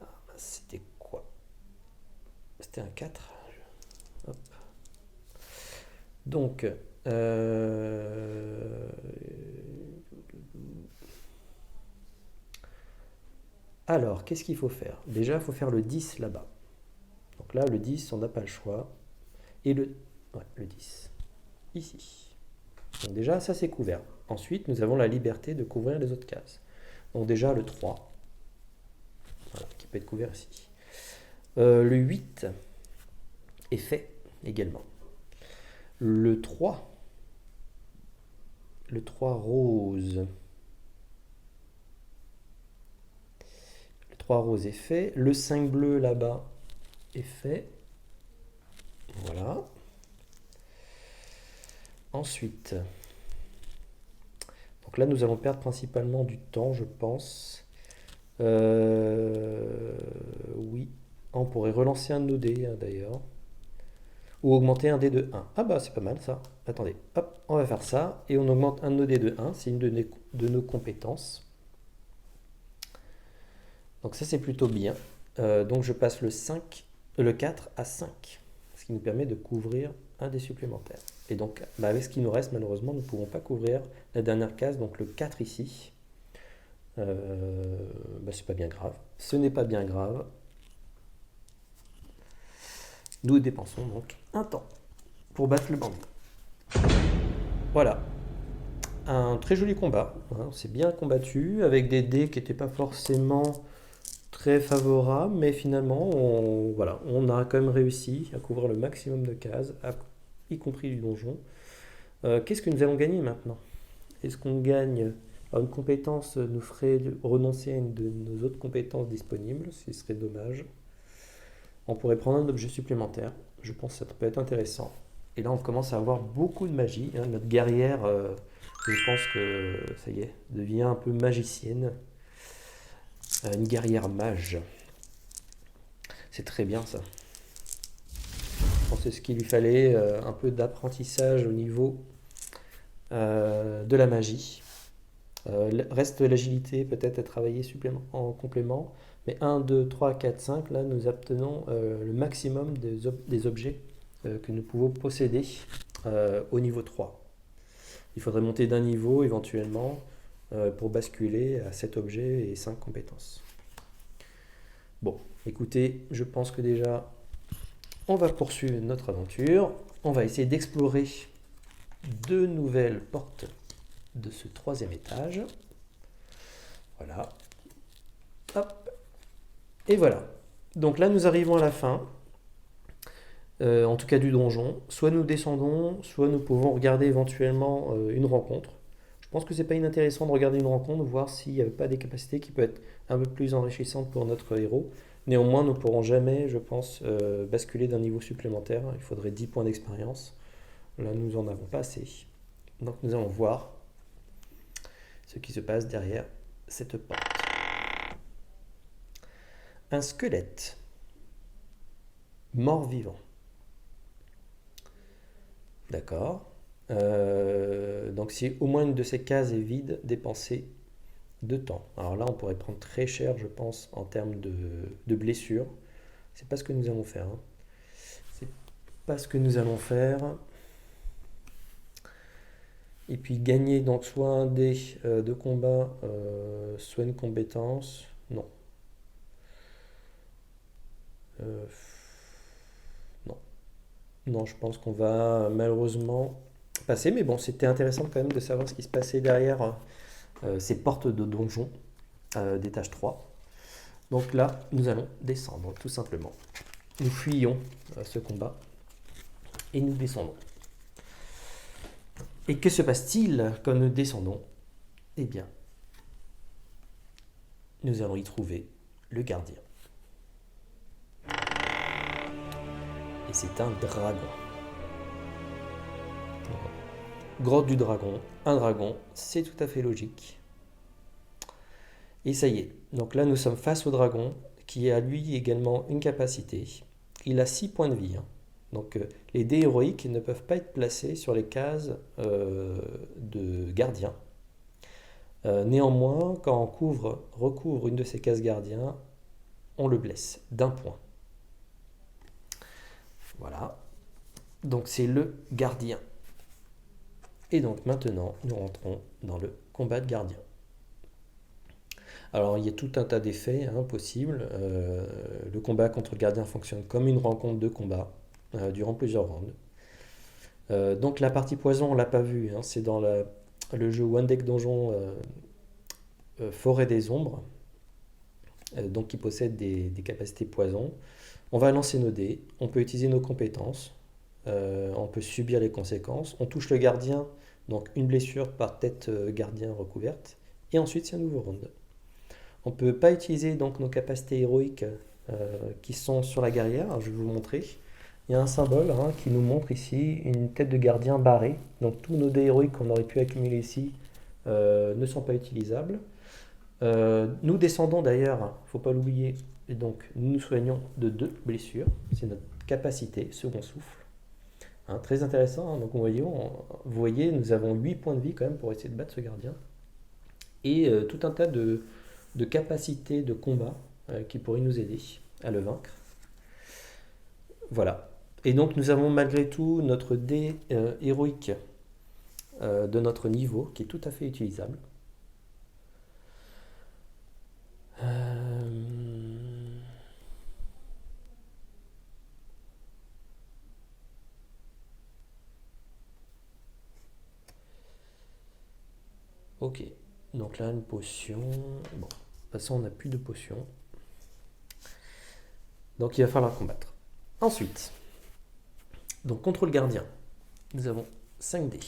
S1: Ah, c'était quoi? C'était un 4. Hop. Donc, alors, qu'est-ce qu'il faut faire? Déjà, il faut faire le 10 là-bas. Donc là, le 10, on n'a pas le choix. Et le 10, ici. Donc déjà, ça c'est couvert. Ensuite, nous avons la liberté de couvrir les autres cases. Donc déjà le 3, voilà, qui peut être couvert ici. Le 8 est fait également. Le 3 rose. Le 3 rose est fait. Le 5 bleu là-bas est fait. Voilà. Ensuite, donc là nous allons perdre principalement du temps, je pense. Oui, on pourrait relancer un de nos dés d'ailleurs. Ou augmenter un dé de 1. Ah bah c'est pas mal ça. Attendez, hop, on va faire ça. Et on augmente un de nos dés de 1. C'est une de nos compétences. Donc ça c'est plutôt bien. Donc je passe le 4 à 5. Ce qui nous permet de couvrir un dé supplémentaire. Et donc bah, avec ce qui nous reste, malheureusement, nous ne pouvons pas couvrir la dernière case. Donc le 4 ici. Bah, c'est pas bien grave. Ce n'est pas bien grave. Nous dépensons donc un temps pour battre le bandit. Voilà. Un très joli combat. Hein, c'est bien combattu avec des dés qui n'étaient pas forcément très favorables, mais finalement, voilà, on a quand même réussi à couvrir le maximum de cases, y compris du donjon. Qu'est-ce que nous allons gagner maintenant? Est-ce qu'on gagne une compétence nous ferait renoncer à une de nos autres compétences disponibles, ce serait dommage. On pourrait prendre un objet supplémentaire. Je pense que ça peut être intéressant. Et là, on commence à avoir beaucoup de magie. Hein. Notre guerrière, je pense que ça y est, devient un peu magicienne. Une guerrière mage. C'est très bien ça. Je pense que c'est ce qu'il lui fallait, un peu d'apprentissage au niveau de la magie. Reste l'agilité, peut-être à travailler en complément. Mais 1, 2, 3, 4, 5, là nous obtenons le maximum des objets que nous pouvons posséder au niveau 3. Il faudrait monter d'un niveau éventuellement pour basculer à 7 objets et 5 compétences. Bon, écoutez, je pense que déjà on va poursuivre notre aventure. On va essayer d'explorer deux nouvelles portes de ce 3e étage. Voilà. Hop. Et voilà. Donc là, nous arrivons à la fin. En tout cas du donjon. Soit nous descendons, soit nous pouvons regarder éventuellement une rencontre. Je pense que c'est pas inintéressant de regarder une rencontre, voir s'il n'y a pas des capacités qui peuvent être un peu plus enrichissantes pour notre héros. Néanmoins, nous ne pourrons jamais, je pense, basculer d'un niveau supplémentaire. Il faudrait 10 points d'expérience. Là, nous n'en avons pas assez. Donc nous allons voir ce qui se passe derrière cette porte. Un squelette, mort-vivant. D'accord. Donc si au moins une de ces cases est vide, dépensez 2 temps. Alors là, on pourrait prendre très cher, je pense, en termes de blessures. C'est pas ce que nous allons faire. Hein. C'est pas ce que nous allons faire. Et puis gagner donc soit un dé de combat, soit une compétence. Non. Non. Non, je pense qu'on va malheureusement passer. Mais bon, c'était intéressant quand même de savoir ce qui se passait derrière ces portes de donjon d'étage 3. Donc là, nous allons descendre, tout simplement. Nous fuyons ce combat et nous descendons. Et que se passe-t-il quand nous descendons? Eh bien, nous allons y trouver le gardien. Et c'est un dragon. Grotte du dragon, un dragon, c'est tout à fait logique. Et ça y est, donc là nous sommes face au dragon qui a lui également une capacité. Il a 6 points de vie. Hein. Donc les dés héroïques ne peuvent pas être placés sur les cases de gardien. Néanmoins, quand on recouvre une de ces cases gardiens, on le blesse d'1 point. Voilà. Donc c'est le gardien. Et donc maintenant, nous rentrons dans le combat de gardien. Alors il y a tout un tas d'effets possibles. Le combat contre le gardien fonctionne comme une rencontre de combat durant plusieurs rounds. Donc la partie poison, on ne l'a pas vue. Hein, c'est dans le jeu One Deck Donjon Forêt des Ombres, donc qui possède des capacités poison. On va lancer nos dés, on peut utiliser nos compétences, on peut subir les conséquences. On touche le gardien, donc une blessure par tête gardien recouverte. Et ensuite, c'est un nouveau round. On ne peut pas utiliser donc nos capacités héroïques qui sont sur la guerrière. Alors, je vais vous montrer. Il y a un symbole qui nous montre ici une tête de gardien barrée. Donc tous nos dés héroïques qu'on aurait pu accumuler ici ne sont pas utilisables. Nous descendons d'ailleurs, il ne faut pas l'oublier, et donc nous nous soignons de 2 blessures. C'est notre capacité, second souffle. Très intéressant. Donc vous voyez, nous avons 8 points de vie quand même pour essayer de battre ce gardien. Et tout un tas de capacités de combat qui pourraient nous aider à le vaincre. Voilà. Et donc nous avons malgré tout notre dé héroïque de notre niveau qui est tout à fait utilisable. Ok, donc là une potion. Bon, de toute façon on n'a plus de potion. Donc il va falloir combattre. Ensuite, donc contre le gardien, nous avons 5 dés.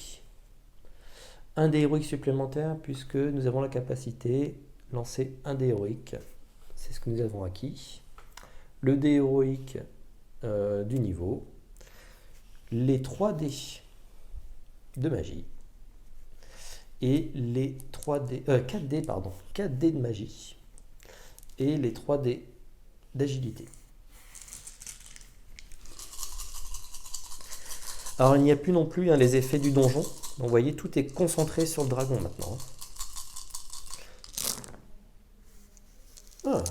S1: Un dé héroïque supplémentaire puisque nous avons la capacité de lancer un dé héroïque. C'est ce que nous avons acquis. Le dé héroïque du niveau. Les 3 dés de magie. Et les 4 dés, pardon, 4 dés de magie. Et les 3 dés d'agilité. Alors il n'y a plus non plus les effets du donjon. Donc, vous voyez, tout est concentré sur le dragon maintenant. Ah.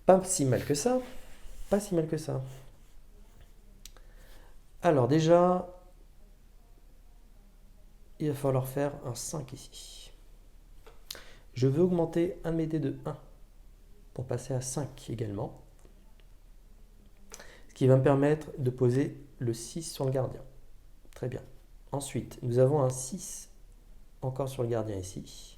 S1: Pas si mal que ça. Pas si mal que ça. Alors déjà, il va falloir faire un 5 ici. Je veux augmenter un de mes dés de 1 pour passer à 5 également. Ce qui va me permettre de poser le 6 sur le gardien. Très bien. Ensuite, nous avons un 6 encore sur le gardien ici.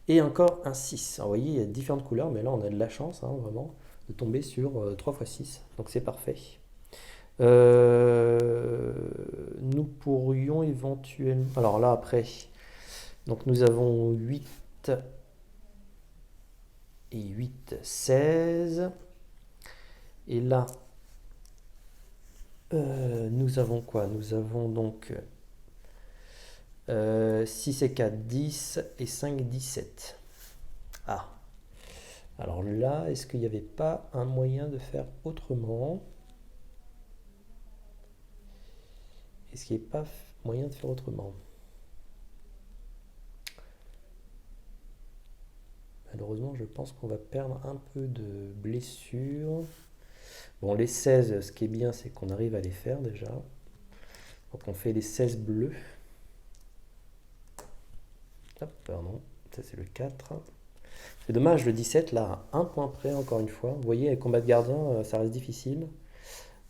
S1: Et encore un 6. Alors, vous voyez, il y a différentes couleurs, mais là, on a de la chance, vraiment, de tomber sur 3 x 6. Donc, c'est parfait. Nous pourrions éventuellement... Alors là, après, donc nous avons 8 et 8, 16. Et là, nous avons quoi? Nous avons donc 6 et 4, 10 et 5, 17. Ah. Alors là, est-ce qu'il n'y avait pas un moyen de faire autrement? Est-ce qu'il n'y a pas moyen de faire autrement? Malheureusement, je pense qu'on va perdre un peu de blessures. Bon, les 16, ce qui est bien, c'est qu'on arrive à les faire déjà. Donc on fait les 16 bleus. Hop, pardon, ça c'est le 4. C'est dommage, le 17, là, à un point près, encore une fois. Vous voyez, avec combat de gardien, ça reste difficile.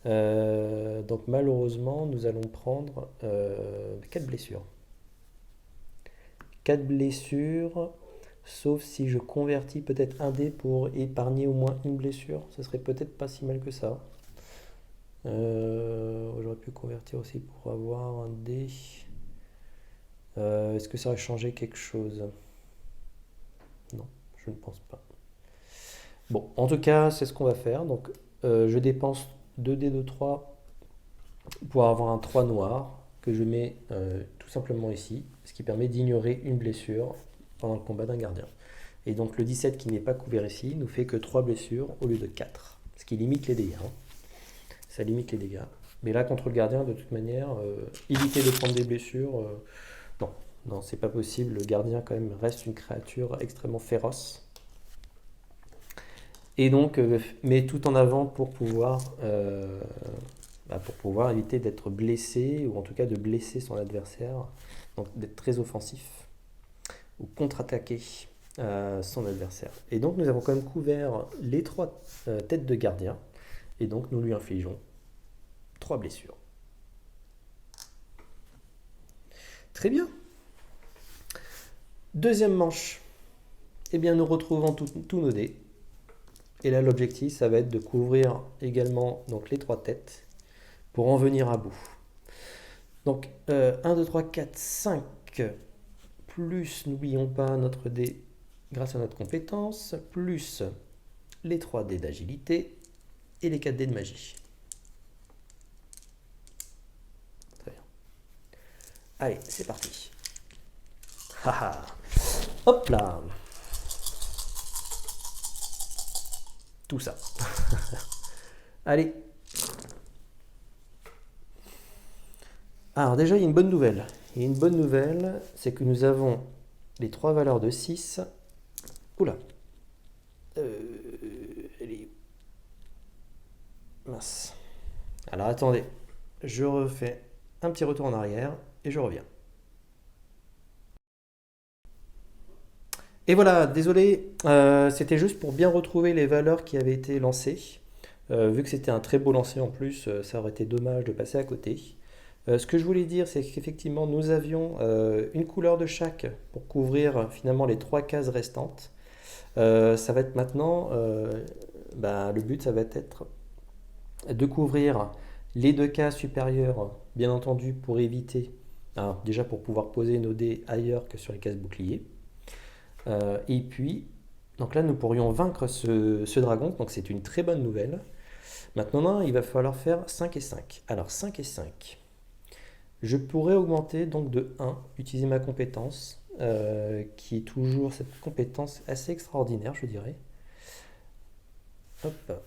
S1: Donc malheureusement, nous allons prendre 4 blessures. 4 blessures, sauf si je convertis peut-être un dé pour épargner au moins une blessure. Ce serait peut-être pas si mal que ça. J'aurais pu convertir aussi pour avoir un dé. Est-ce que ça aurait changé quelque chose? Non, je ne pense pas. Bon, en tout cas, c'est ce qu'on va faire. Donc, je dépense 2 dés de 3 pour avoir un 3 noir que je mets tout simplement ici, ce qui permet d'ignorer une blessure pendant le combat d'un gardien. Et donc le 17 qui n'est pas couvert ici nous fait que 3 blessures au lieu de 4, ce qui limite les dégâts. Ça limite les dégâts. Mais là, contre le gardien, de toute manière, éviter de prendre des blessures, non, c'est pas possible. Le gardien, quand même, reste une créature extrêmement féroce. Et donc, met tout en avant pour pouvoir éviter d'être blessé, ou en tout cas de blesser son adversaire, donc d'être très offensif, ou contre-attaquer son adversaire. Et donc nous avons quand même couvert les 3 têtes de gardien, et donc nous lui infligeons 3 blessures. Très bien. Deuxième manche, eh bien, nous retrouvons tous nos dés. Et là, l'objectif, ça va être de couvrir également donc, les 3 têtes pour en venir à bout. Donc, 1, 2, 3, 4, 5, plus, n'oublions pas notre dé grâce à notre compétence, plus les 3 dés d'agilité et les 4 dés de magie. Très bien. Allez, c'est parti. Haha. Hop là. Tout ça. Allez. Alors déjà, il y a une bonne nouvelle. Il y a une bonne nouvelle, c'est que nous avons les 3 valeurs de 6. Oula. Elle est... Mince. Alors attendez. Je refais un petit retour en arrière et je reviens. Et voilà, désolé, c'était juste pour bien retrouver les valeurs qui avaient été lancées. Vu que c'était un très beau lancer en plus, ça aurait été dommage de passer à côté. Ce que je voulais dire, c'est qu'effectivement, nous avions une couleur de chaque pour couvrir finalement les 3 cases restantes. Ça va être maintenant, le but, ça va être de couvrir les 2 cases supérieures, bien entendu, pour éviter, alors, déjà pour pouvoir poser nos dés ailleurs que sur les cases boucliers. Et puis, donc là, nous pourrions vaincre ce dragon, donc c'est une très bonne nouvelle. Maintenant, il va falloir faire 5 et 5. Alors, 5 et 5. Je pourrais augmenter donc de 1, utiliser ma compétence, qui est toujours cette compétence assez extraordinaire, je dirais. Hop.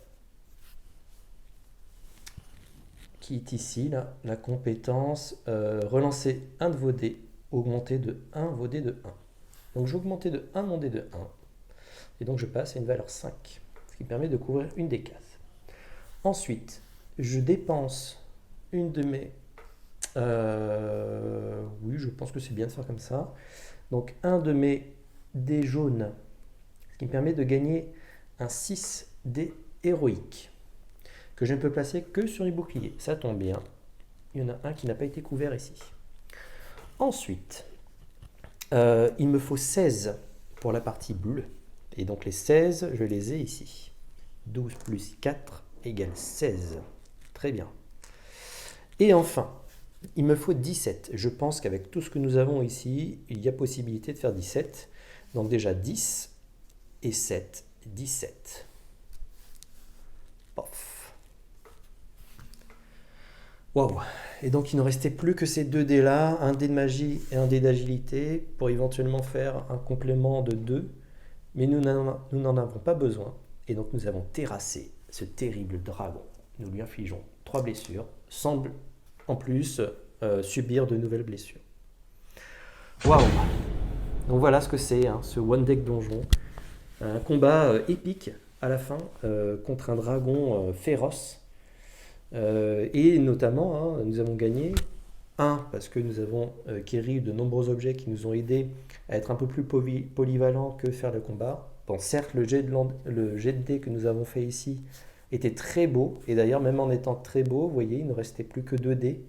S1: Qui est ici, là, la compétence relancer un de vos dés, augmenter de 1 vos dés de 1. Donc j'ai augmenté de 1 mon dé de 1, et donc je passe à une valeur 5, ce qui permet de couvrir une des cases. Ensuite, je dépense une de mes... oui, je pense que c'est bien de faire comme ça. Donc un de mes dés jaunes, ce qui me permet de gagner un 6 dés héroïque, que je ne peux placer que sur les boucliers. Ça tombe bien, il y en a un qui n'a pas été couvert ici. Ensuite, il me faut 16 pour la partie bleue. Et donc les 16, je les ai ici. 12 plus 4 égale 16. Très bien. Et enfin, il me faut 17. Je pense qu'avec tout ce que nous avons ici, il y a possibilité de faire 17. Donc déjà 10 et 7, 17. Pof. Waouh! Et donc il ne restait plus que ces 2 dés là, un dé de magie et un dé d'agilité, pour éventuellement faire un complément de 2. Mais nous n'en avons pas besoin. Et donc nous avons terrassé ce terrible dragon. Nous lui infligeons 3 blessures, sans en plus subir de nouvelles blessures. Waouh! Donc voilà ce que c'est, hein, ce One Deck Donjon. Un combat épique à la fin contre un dragon féroce. Et notamment, hein, nous avons gagné, parce que nous avons acquis de nombreux objets qui nous ont aidés à être un peu plus polyvalents que faire le combat. Bon, certes, le jet de dés que nous avons fait ici était très beau, et d'ailleurs, même en étant très beau, vous voyez, il ne restait plus que 2 dés.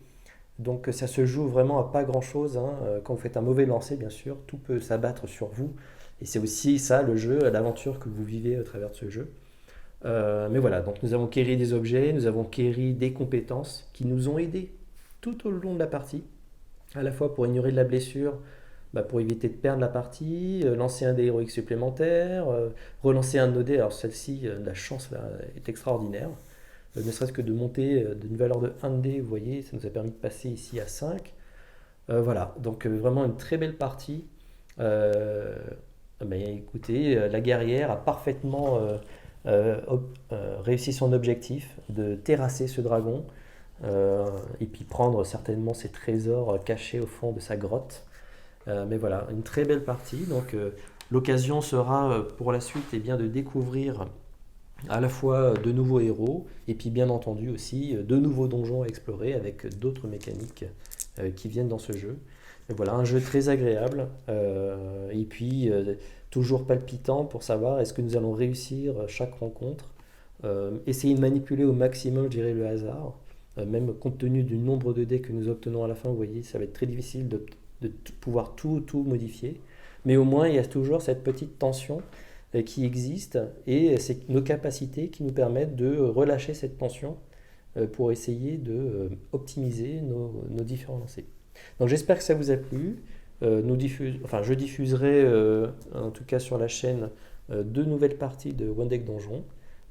S1: Donc ça se joue vraiment à pas grand-chose, hein. Quand vous faites un mauvais lancer, bien sûr, tout peut s'abattre sur vous. Et c'est aussi ça, le jeu, l'aventure que vous vivez à travers de ce jeu. Mais voilà, donc nous avons acquis des objets, nous avons acquis des compétences qui nous ont aidés tout au long de la partie, à la fois pour ignorer de la blessure, pour éviter de perdre la partie, lancer un dé héroïque supplémentaire, relancer un de nos dés. Alors celle-ci, la chance là, est extraordinaire. Ne serait-ce que de monter d'une valeur de 1 dé, vous voyez, ça nous a permis de passer ici à 5. Voilà, donc vraiment une très belle partie. Écoutez, la guerrière a parfaitement réussi son objectif de terrasser ce dragon et puis prendre certainement ses trésors cachés au fond de sa grotte. Mais voilà, une très belle partie. Donc l'occasion sera pour la suite de découvrir à la fois de nouveaux héros et puis bien entendu aussi de nouveaux donjons à explorer avec d'autres mécaniques qui viennent dans ce jeu. Et voilà, un jeu très agréable et puis toujours palpitant pour savoir est-ce que nous allons réussir chaque rencontre. Essayer de manipuler au maximum, je dirais, le hasard. Même compte tenu du nombre de dés que nous obtenons à la fin, vous voyez, ça va être très difficile de pouvoir tout modifier. Mais au moins, il y a toujours cette petite tension qui existe et c'est nos capacités qui nous permettent de relâcher cette tension pour essayer de optimiser nos différents lancers. Donc j'espère que ça vous a plu. Je diffuserai en tout cas sur la chaîne deux nouvelles parties de One Deck Donjon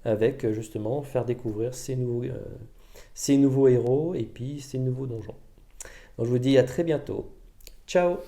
S1: avec justement faire découvrir ces nouveaux héros et puis ces nouveaux donjons. Donc je vous dis à très bientôt. Ciao!